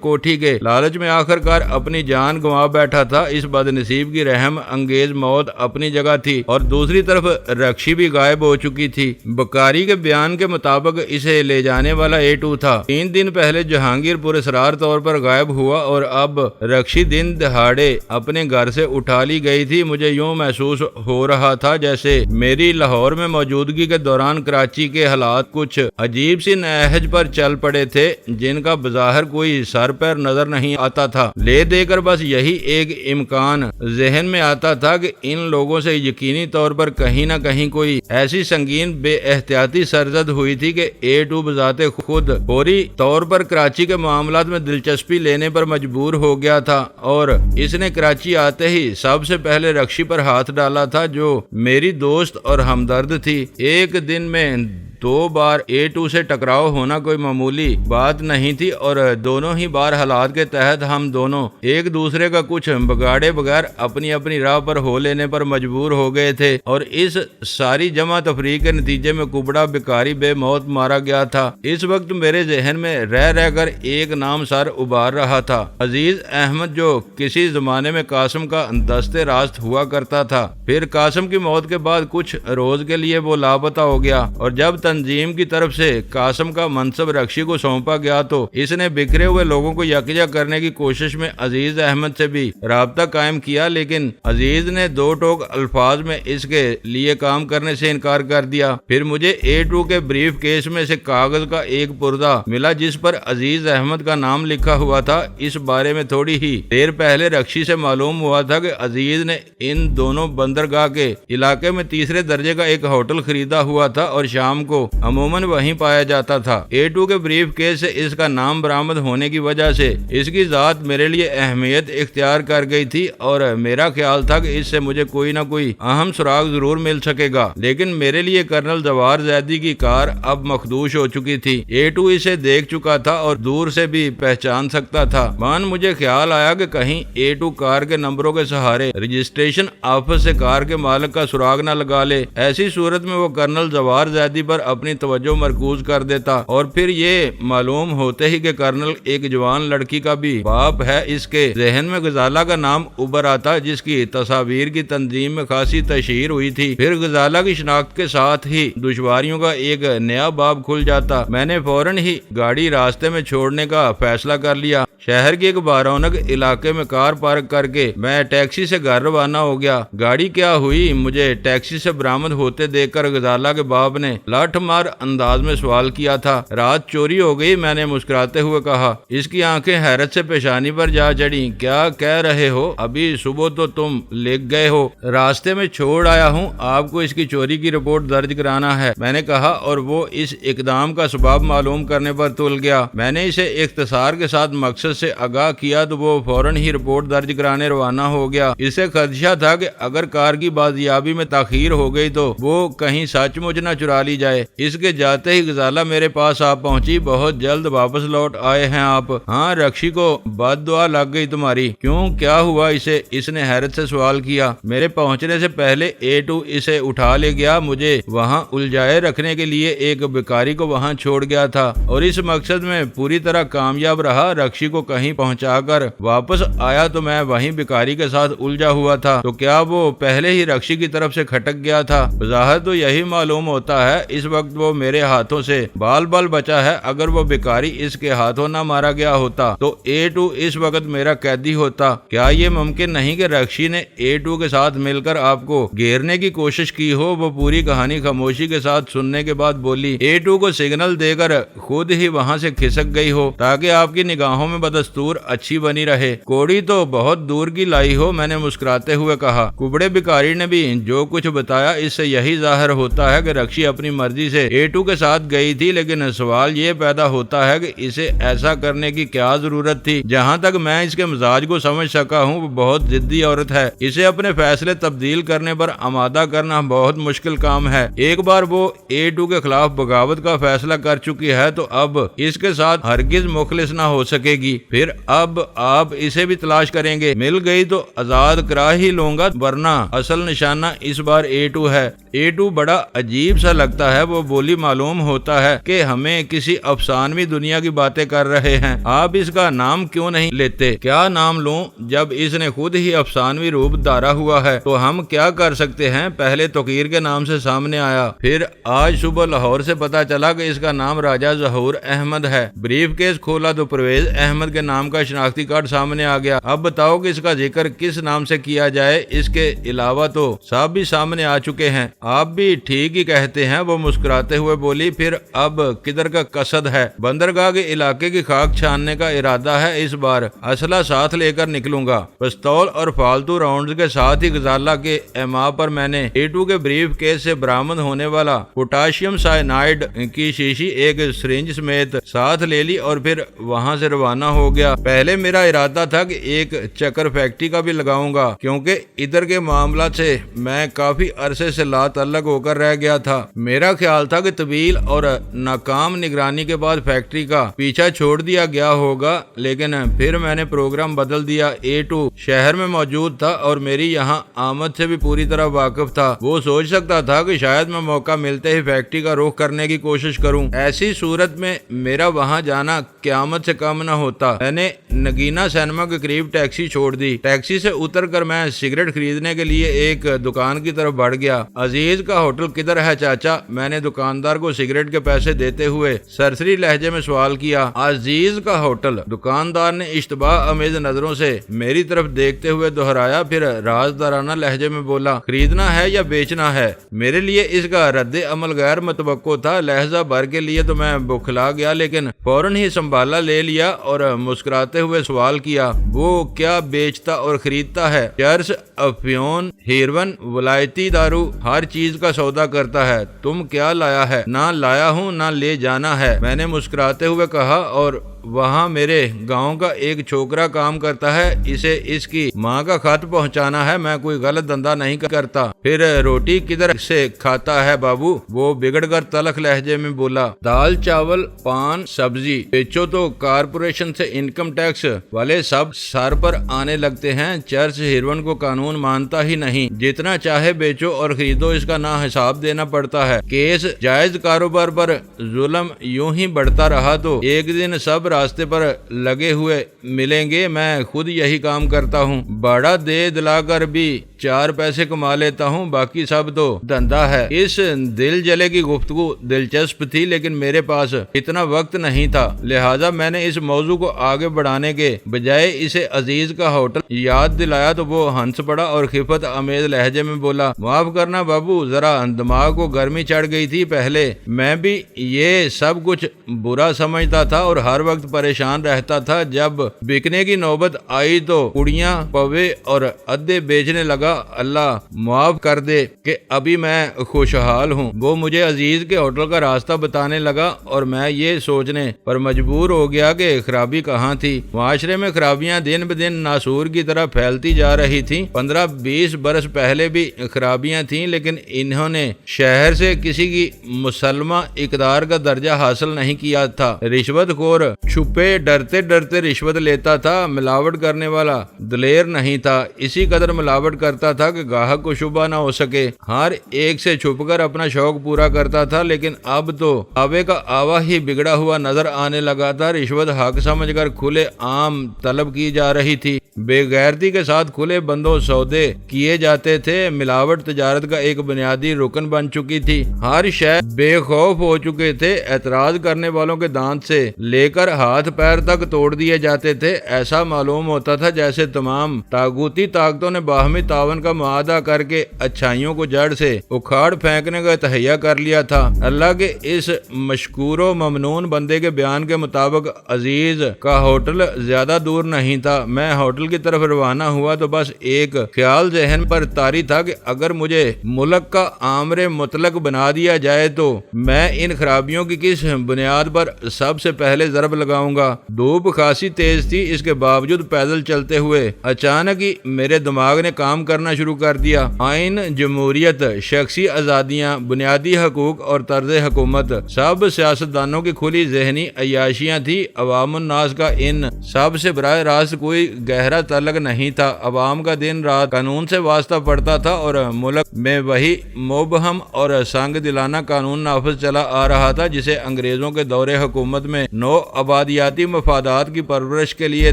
کوٹھی کے لالچ میں آخر کار اپنی جان گنوا بیٹھا تھا۔ اس بد نصیب کی رحم انگیز موت اپنی جگہ تھی اور دوسری طرف رکشی بھی غائب ہو چکی تھی۔ بکاری کے بیان کے مطابق اسے لے جانے والا A2 تھا۔ 3 دن پہلے جہانگیر پراسرار طور پر غائب ہوا اور اب رکشی دن دہاڑے اپنے گھر سے اٹھا لی گئی تھی۔ مجھے یوں محسوس ہو رہا تھا جیسے میری لاہور میں موجودگی کے دوران کراچی کے حالات کچھ عجیب سی نہج پر چل پڑے تھے جن کا بظاہر کوئی سر پیر نظر نہیں آتا تھا۔ لے دے کر بس یہی ایک امکان ذہن میں آتا تھا کہ ان لوگوں سے یقینی طور پر کہیں نہ کہیں کوئی ایسی سنگین بے احتیاطی سرزد ہوئی تھی کہ A2 بذات خود فوری طور پر کراچی کے معاملات میں دلچسپی لینے پر مجبور ہو گیا تھا اور اس نے کراچی آتے ہی سب سے پہلے رکشی پر ہاتھ ڈالا تھا جو میری دوست اور ہمدرد تھی۔ ایک دن میں 2 بار A2 سے ٹکراؤ ہونا کوئی معمولی بات نہیں تھی اور دونوں ہی بار حالات کے تحت ہم دونوں ایک دوسرے کا کچھ بگاڑے بغیر اپنی اپنی راہ پر ہو لینے پر مجبور ہو گئے تھے اور اس ساری جمع تفریق کے نتیجے میں کبڑا بکاری بے موت مارا گیا تھا۔ اس وقت میرے ذہن میں رہ کر ایک نام سر ابھار رہا تھا، عزیز احمد، جو کسی زمانے میں قاسم کا دست راست ہوا کرتا تھا۔ پھر قاسم کی موت کے بعد کچھ روز کے لیے وہ لاپتہ ہو گیا اور جب تنظیم کی طرف سے قاسم کا منصب رکشی کو سونپا گیا تو اس نے بکھرے ہوئے لوگوں کو یکجا کرنے کی کوشش میں عزیز احمد سے بھی رابطہ قائم کیا، لیکن عزیز نے 2 ٹوک الفاظ میں اس کے لیے کام کرنے سے انکار کر دیا۔ پھر مجھے A2 کے بریف کیس میں سے کاغذ کا ایک پردہ ملا جس پر عزیز احمد کا نام لکھا ہوا تھا۔ اس بارے میں تھوڑی ہی دیر پہلے رکشی سے معلوم ہوا تھا کہ عزیز نے ان دونوں بندرگاہ کے علاقے میں 3 درجے کا ایک ہوٹل خریدا ہوا تھا اور شام کو عموماً وہیں پایا جاتا تھا۔ A2 کے بریف کیس سے اس کا نام برآمد ہونے کی وجہ سے اس کی ذات میرے لیے اہمیت اختیار کر گئی تھی اور میرا خیال تھا کہ اس سے مجھے کوئی نہ کوئی اہم سراغ ضرور مل سکے گا، لیکن میرے لیے کرنل زوار زیدی کی کار اب مخدوش ہو چکی تھی۔ A2 اسے دیکھ چکا تھا اور دور سے بھی پہچان سکتا تھا۔ مجھے خیال آیا کہ کہیں A2 کار کے نمبروں کے سہارے رجسٹریشن آفس سے کار کے مالک کا سراغ نہ لگا لے۔ ایسی صورت میں وہ کرنل زوار زیدی پر اپنی توجہ مرکوز کر دیتا اور پھر یہ معلوم ہوتے ہی کہ کرنل ایک جوان لڑکی کا بھی باپ ہے، اس کے ذہن میں غزالہ کا نام ابھر آتا جس کی تصاویر کی تنظیم میں خاصی تشہیر ہوئی تھی۔ پھر غزالہ کی شناخت کے ساتھ ہی دشواریوں کا ایک نیا باب کھل جاتا۔ میں نے فوراً ہی گاڑی راستے میں چھوڑنے کا فیصلہ کر لیا۔ شہر کے ایک بارونق علاقے میں کار پارک کر کے میں ٹیکسی سے گھر روانہ ہو گیا۔ گاڑی کیا ہوئی، مجھے ٹیکسی سے برآمد ہوتے دیکھ کر غزالہ کے باپ نے لاٹھ مار انداز میں سوال کیا تھا۔ رات چوری ہو گئی، میں نے مسکراتے ہوئے کہا۔ اس کی آنکھیں حیرت سے پیشانی پر جا چڑھی۔ کیا کہہ رہے ہو؟ ابھی صبح تو تم لکھ گئے ہو۔ راستے میں چھوڑ آیا ہوں، آپ کو اس کی چوری کی رپورٹ درج کرانا ہے، میں نے کہا اور وہ اس اقدام کا سبب معلوم کرنے پر تل گیا۔ میں نے اسے اختصار کے ساتھ مقصد سے آگاہ کیا تو وہ فوراً ہی رپورٹ درج کرانے روانہ ہو گیا۔ اسے خدشہ تھا کہ اگر کار کی بازیابی میں تاخیر ہو گئی تو وہ کہیں سچ مچ نہ چرا لی جائے۔ اس کے جاتے ہی غزالہ میرے پاس آ پہنچی۔ بہت جلد واپس لوٹ آئے ہیں آپ؟ ہاں، رکشی کو بد دعا لگ گئی تمہاری۔ کیوں، کیا ہوا اسے؟ اس نے حیرت سے سوال کیا۔ میرے پہنچنے سے پہلے A2 اسے اٹھا لے گیا، مجھے وہاں الجھائے رکھنے کے لیے ایک بکاری کو وہاں چھوڑ گیا تھا اور اس مقصد میں پوری طرح کامیاب رہا۔ رکشی کو کہیں پہنچا کر واپس آیا تو میں وہیں بکاری کے ساتھ الجھا ہوا تھا۔ تو کیا وہ پہلے ہی رکشی کی طرف سے کھٹک گیا تھا؟ بظاہر تو یہی معلوم ہوتا ہے۔ اس وقت وہ میرے ہاتھوں سے بال بچا ہے۔ اگر وہ بکاری اس کے ہاتھوں نہ مارا گیا ہوتا تو A2 اس وقت میرا قیدی ہوتا۔ کیا یہ ممکن نہیں کہ رکشی نے A2 کے ساتھ مل کر آپ کو گھیرنے کی کوشش کی ہو؟ وہ پوری کہانی خاموشی کے ساتھ سننے کے بعد بولی۔ A2 کو سگنل دے کر خود ہی وہاں سے کھسک گئی ہو تاکہ آپ کی نگاہوں میں بدستور اچھی بنی رہے۔ کوڑی تو بہت دور کی لائی ہو، میں نے مسکراتے ہوئے کہا۔ کبڑے بکاری نے بھی جو کچھ بتایا اس سے یہی ظاہر ہوتا ہے کہ رکشی اپنی مرضی سے A2 کے ساتھ گئی تھی، لیکن سوال یہ پیدا ہوتا ہے کہ اسے ایسا کرنے کی کیا ضرورت تھی؟ جہاں تک میں اس کے مزاج کو سمجھ سکا ہوں وہ بہت ضدی عورت ہے۔ اسے اپنے فیصلے تبدیل کرنے پر آمادہ کرنا بہت مشکل کام ہے۔ ایک بار وہ A2 کے خلاف بغاوت کا فیصلہ کر چکی ہے تو اب اس کے ساتھ ہرگز مخلص نہ ہو سکے گی۔ پھر اب آپ اسے بھی تلاش کریں گے، مل گئی تو آزاد کرا ہی لوں گا، ورنہ اصل نشانہ اس بار A2 ہے۔ A2 بڑا عجیب سا لگتا ہے، وہ بولی معلوم ہوتا ہے کہ ہمیں کسی افسانوی دنیا کی باتیں کر رہے ہیں، آپ اس کا نام کیوں نہیں لیتے؟ کیا نام لوں جب اس نے خود ہی افسانوی روپ دھارا ہوا ہے؟ تو ہم کیا کر سکتے ہیں؟ پہلے توقیر کے نام سے سامنے آیا، پھر آج صبح لاہور سے پتا چلا کہ اس کا نام راجہ ظہور احمد ہے۔ بریف کیس کھولا تو پرویز احمد کے نام کا شناختی کارڈ سامنے آ گیا۔ اب بتاؤ کہ اس کا ذکر کس نام سے کیا جائے؟ اس کے علاوہ تو سب بھی سامنے آ چکے ہیں۔ آپ بھی ٹھیک ہی کہتے ہیں، وہ مسکراتے ہوئے بولی۔ پھر اب کدھر کا قصد ہے؟ بندرگاہ کے علاقے کی خاک چھاننے کا ارادہ ہے، اس بار اسلحہ ساتھ لے کر نکلوں گا، پستول اور فالتو راؤنڈز کے ساتھ ہی غزالہ کے ایما پر میں نے A2 کے بریف کیس سے برآمد ہونے والا پوٹاشیم سائنائڈ کی شیشی ایک سرنج سمیت ساتھ لے لی اور پھر وہاں سے روانہ ہو گیا۔ پہلے میرا ارادہ تھا کہ ایک چکر فیکٹری کا بھی لگاؤں گا، کیونکہ ادھر کے معاملات سے میں کافی عرصے سے لا تعلق ہو کر رہ گیا تھا۔ میرا خیال تھا کہ طویل اور ناکام نگرانی کے بعد فیکٹری کا پیچھا چھوڑ دیا گیا ہوگا، لیکن پھر میں نے پروگرام بدل دیا۔ A2 شہر میں موجود تھا اور میری یہاں آمد سے بھی پوری طرح واقف تھا۔ وہ سوچ سکتا تھا کہ شاید میں موقع ملتے ہی فیکٹری کا رخ کرنے کی کوشش کروں، ایسی صورت میں میرا وہاں جانا قیامت سے کم نہ ہوتا۔ میں نے نگینا سینما کے قریب ٹیکسی چھوڑ دی۔ ٹیکسی سے اتر کر میں سگریٹ خریدنے کے لیے ایک دکان کی طرف بڑھ گیا۔ عزیز کا ہوٹل کدھر ہے چاچا؟ میں نے دکاندار کو سگریٹ کے پیسے دیتے ہوئے سرسری لہجے میں سوال کیا۔ عزیز کا ہوٹل؟ دکاندار نے اشتباہ آمیز نظروں سے میری طرف دیکھتے ہوئے دہرایا، پھر رازدارانہ لہجے میں بولا، خریدنا ہے یا بیچنا ہے؟ میرے لیے اس کا رد عمل غیر متوقع تھا۔ لہجہ بھر کے لیے تو میں بکھلا گیا، لیکن فوراً ہی سنبھالا لے لیا اور مسکراتے ہوئے سوال کیا، وہ کیا بیچتا اور خریدتا ہے؟ چرس، افیون، ہیروئن، ولایتی دارو، ہر چیز کا سودا کرتا ہے۔ تم کیا لایا ہے؟ نہ لایا ہوں نہ لے جانا ہے، میں نے مسکراتے ہوئے کہا، اور وہاں میرے گاؤں کا ایک چھوکرا کام کرتا ہے، اسے اس کی ماں کا خط پہنچانا ہے، میں کوئی غلط دھندا نہیں کرتا۔ پھر روٹی کدھر سے کھاتا ہے بابو؟ وہ بگڑ کر تلخ لہجے میں بولا، دال چاول پان سبزی بیچو تو کارپوریشن سے انکم ٹیکس والے سب سر پر آنے لگتے ہیں۔ چرس ہیروئن کو قانون مانتا ہی نہیں، جتنا چاہے بیچو اور خریدو، اس کا نہ حساب دینا پڑتا ہے۔ کیس جائز کاروبار پر ظلم یوں ہی بڑھتا رہا تو ایک دن سب راستے پر لگے ہوئے ملیں گے۔ میں خود یہی کام کرتا ہوں، بڑا دے دلا کر بھی 4 پیسے کما لیتا ہوں، باقی سب تو دھندا ہے۔ اس دل جلے کی گفتگو دلچسپ تھی، لیکن میرے پاس اتنا وقت نہیں تھا، لہٰذا میں نے اس موضوع کو آگے بڑھانے کے بجائے اسے عزیز کا ہوٹل یاد دلایا تو وہ ہنس پڑا اور خفت آمیز لہجے میں بولا، معاف کرنا بابو، ذرا دماغ کو گرمی چڑھ گئی تھی۔ پہلے میں بھی یہ سب کچھ برا سمجھتا تھا اور ہر وقت پریشان رہتا تھا، جب بکنے کی نوبت آئی تو پوڑیاں پوے اور ادے بیچنے لگا۔ اللہ معاف کر دے کہ ابھی میں خوشحال ہوں۔ وہ مجھے عزیز کے ہوٹل کا راستہ بتانے لگا اور میں یہ سوچنے پر مجبور ہو گیا کہ خرابی کہاں تھی۔ معاشرے میں خرابیاں دن بدن ناسور کی طرح پھیلتی جا رہی تھیں۔ 15-20 برس پہلے بھی خرابیاں تھیں، لیکن انہوں نے شہر سے کسی کی مسلمہ اقدار کا درجہ حاصل نہیں کیا تھا۔ رشوت خور چھپے ڈرتے ڈرتے رشوت لیتا تھا، ملاوٹ کرنے والا دلیر نہیں تھا، اسی قدر ملاوٹ کرتا تھا کہ گاہک کو شبہ نہ ہو سکے، ہر ایک سے چھپ کر اپنا شوق پورا کرتا تھا۔ لیکن اب تو آوے کا آوا ہی بگڑا ہوا نظر آنے لگا تھا۔ رشوت حق سمجھ کر کھلے عام طلب کی جا رہی تھی، بے غیرتی کے ساتھ کھلے بندوں سودے کیے جاتے تھے۔ ملاوٹ تجارت کا ایک بنیادی رکن بن چکی تھی، ہر شے بے خوف ہو چکے تھے، اعتراض کرنے والوں کے دانت سے لے کر ہاتھ پیر تک توڑ دیے جاتے تھے۔ ایسا معلوم ہوتا تھا جیسے تمام طاغوتی طاقتوں نے باہمی تعاون کا معاہدہ کر کے اچھائیوں کو جڑ سے اکھاڑ پھینکنے کا تہیہ کر لیا تھا۔ اللہ کے اس مشکور و ممنون بندے کے بیان کے مطابق عزیز کا ہوٹل زیادہ دور نہیں تھا۔ میں ہوٹل ہوٹل کی طرف روانہ ہوا تو بس ایک خیال ذہن پر طاری تھا کہ اگر مجھے ملک کا آمر مطلق بنا دیا جائے تو میں ان خرابیوں کی کس بنیاد پر سب سے پہلے ضرب لگاؤں گا۔ دھوپ خاصی تیز تھی، اس کے باوجود پیدل چلتے ہوئے اچانک ہی میرے دماغ نے کام کرنا شروع کر دیا۔ آئین، جمہوریت، شخصی آزادیاں، بنیادی حقوق اور طرز حکومت، سب سیاستدانوں کی کھلی ذہنی عیاشیاں تھی۔ عوام الناس کا ان سب سے براہ راست کوئی گہرا تعلق نہیں تھا۔ عوام کا دن رات قانون سے واسطہ پڑتا تھا اور ملک میں وہی مبہم اور سنگ دلانہ قانون نافذ چلا آ رہا تھا جسے انگریزوں کے دور حکومت میں نو آبادیاتی مفادات کی پرورش کے لیے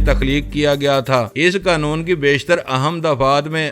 تخلیق کیا گیا تھا۔ اس قانون کی بیشتر اہم دفعات میں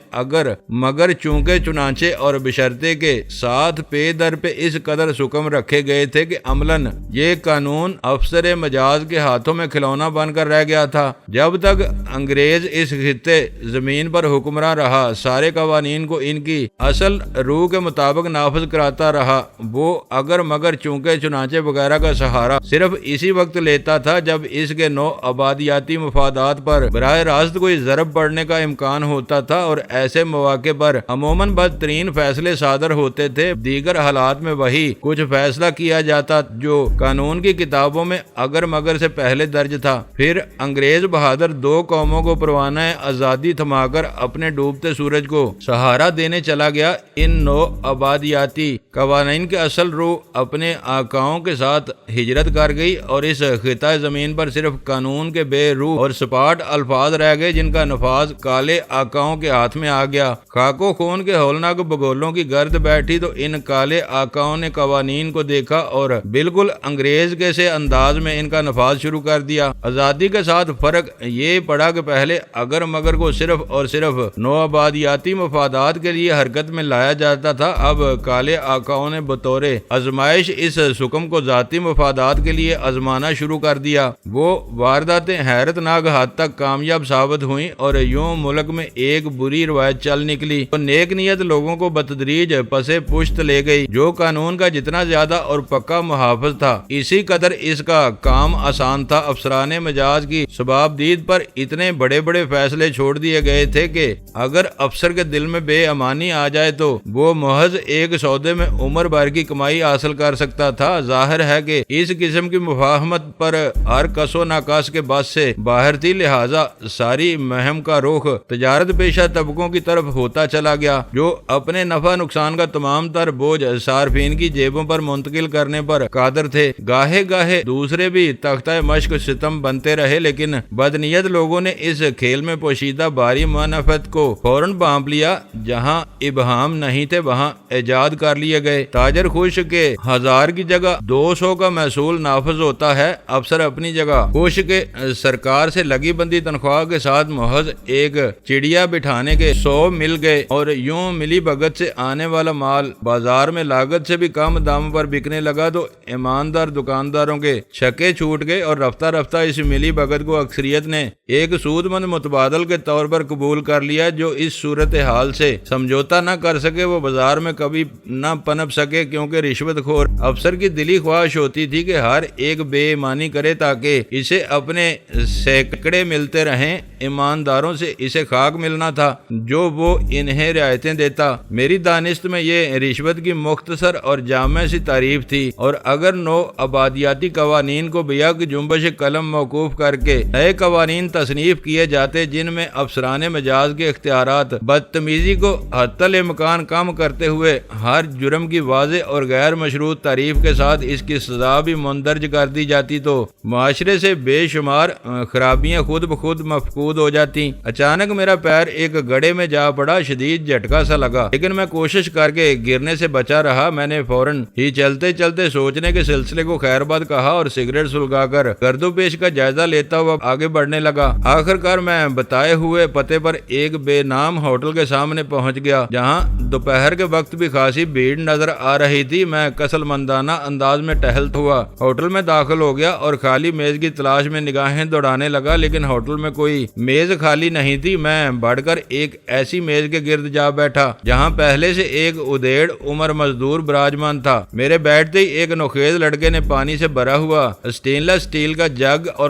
مگر چونکہ چنانچہ اور بشرطے کے ساتھ پے در پہ اس قدر حکم رکھے گئے تھے کہ عملاً یہ قانون افسر مجاز کے ہاتھوں میں کھلونا بن کر رہ گیا تھا۔ جب تک انگریز اس خطے زمین پر حکمراں رہا، سارے قوانین کو ان کی اصل روح کے مطابق نافذ کراتا رہا۔ وہ اگر مگر چونکہ چنانچہ وغیرہ کا سہارا صرف اسی وقت لیتا تھا جب اس کے نو آبادیاتی مفادات پر براہ راست کوئی ضرب پڑنے کا امکان ہوتا تھا، اور ایسے مواقع پر عموماً بدترین فیصلے صادر ہوتے تھے۔ دیگر حالات میں وہی کچھ فیصلہ کیا جاتا جو قانون کی کتابوں میں اگر مگر سے پہلے درج تھا۔ پھر انگریز بہادر دو قوموں کو پروانہ آزادی تھما کر اپنے ڈوبتے سورج کو سہارا دینے چلا گیا۔ ان نو آبادیاتی قوانین کے اصل روح اپنے آقاؤں کے ساتھ ہجرت کر گئی اور اس خطہ زمین پر صرف قانون کے بے روح اور سپاٹ الفاظ رہ گئے جن کا نفاذ کالے آقاؤں کے ہاتھ میں آ گیا۔ خاک و خون کے ہولناک بگولوں کی گرد بیٹھی تو ان کالے آقاؤں نے قوانین کو دیکھا اور بالکل انگریز کے سے انداز میں ان کا نفاذ شروع کر دیا۔ آزادی کے ساتھ فرق یہ پڑا کہ پہلے اگر مگر کو صرف اور صرف نو آبادیاتی مفادات کے لیے حرکت میں لایا جاتا تھا، اب کالے آقاؤں نے بطور آزمائش اس حکم کو ذاتی مفادات کے لیے آزمانا شروع کر دیا۔ وہ وارداتیں حیرت ناک حد تک کامیاب ثابت ہوئیں اور یوں ملک میں ایک بری روایت چل نکلی تو نیک نیت لوگوں کو بتدریج پسے پشت لے گئی۔ جو قانون کا جتنا زیادہ اور پکا محافظ تھا، اسی قدر اس کا کام آسان تھا۔ افسران مجاز کی شبابدید پر اتنے بڑے بڑے فیصلے چھوڑ دیے گئے تھے کہ اگر افسر کے دل میں بے امانی آ جائے تو وہ محض ایک سودے میں عمر بھر کی کمائی حاصل کر سکتا تھا۔ ظاہر ہے کہ اس قسم کی مفاہمت پر ہر کس و ناقص کے بس سے باہر تھی، لہذا ساری مہم کا رخ تجارت پیشہ طبقوں کی طرف ہوتا چلا گیا، جو اپنے نفع نقصان کا تمام تر بوجھ صارفین کی جیبوں پر منتقل کرنے پر قادر تھے۔ گاہے گاہے دوسرے بھی تختہ مشق ستم بنتے رہے، لیکن بدنیت لوگوں نے اس کھیل میں پوشیدہ باری منافعت کو فوراً بانپ لیا۔ جہاں ابہام نہیں تھے وہاں ایجاد کر لیے گئے۔ تاجر خوش کے 1000 کی جگہ 200 کا محصول نافذ ہوتا ہے، افسر اپنی جگہ خوش کے سرکار سے لگی بندی تنخواہ کے ساتھ محض ایک چڑیا بٹھانے کے 100 مل گئے، اور یوں ملی بھگت سے آنے والا مال بازار میں لاگت سے بھی کم دام پر بکنے لگا تو ایماندار دکانداروں کے چھکے چھوٹ گئے، اور رفتہ رفتہ اس ملی بھگت کو اکثریت نے ایک سود مند متبادل کے طور پر قبول کر لیا۔ جو اس صورتحال سے سمجھوتا نہ کر سکے وہ بازار میں کبھی نہ پنپ سکے، کیونکہ رشوت خور افسر کی دلی خواہش ہوتی تھی کہ ہر ایک بے ایمانی کرے تاکہ اسے اپنے سینکڑے ملتے رہیں۔ ایمانداروں سے اسے خاک ملنا تھا جو وہ انہیں رعایتیں دیتا۔ میری دانست میں یہ رشوت کی مختصر اور جامع سی تعریف تھی، اور اگر نو آبادیاتی قوانین کو بیک جنبش قلم موقوف کر کے نئے قوانین تصنیف کیے جاتے جن میں افسران مجاز کے اختیارات بدتمیزی کو حتی الامکان کم کرتے ہوئے ہر جرم کی واضح اور غیر مشروط تعریف کے ساتھ اس کی سزا بھی مندرج کر دی جاتی تو معاشرے سے بے شمار خرابیاں خود بخود مفقود ہو جاتی۔ اچانک میرا پیر ایک گڑھے میں جا پڑا، شدید جھٹکا سا لگا، لیکن میں کوشش کر کے گرنے سے بچا رہا۔ میں نے فوراً ہی چلتے چلتے سوچنے کے سلسلے کو خیر باد کہا اور سگریٹ سلگا کر گرد و پیش کا جائزہ لیتا ہوا آگے بڑھنے لگا۔ آخر کار میں بتائے ہوئے پتے پر ایک بے نام ہوٹل کے سامنے پہنچ گیا، جہاں دوپہر کے وقت بھی خاصی بھیڑ نظر آ رہی تھی۔ میں کسل مندانہ انداز میں ٹہلتا ہوا ہوٹل میں داخل ہو گیا اور خالی میز کی تلاش میں نگاہیں دوڑانے لگا، لیکن ہوٹل میں کوئی میز خالی نہیں تھی۔ میں بڑھ کر ایک ایسی میز کے گرد جا بیٹھا جہاں پہلے سے ایک ادھیڑ عمر مزدور براجمان تھا۔ میرے بیٹھتے ہی ایک نوخیز لڑکے نے پانی سے بھرا ہوا اسٹین لیس اسٹیل کا جگ اور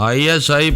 ISI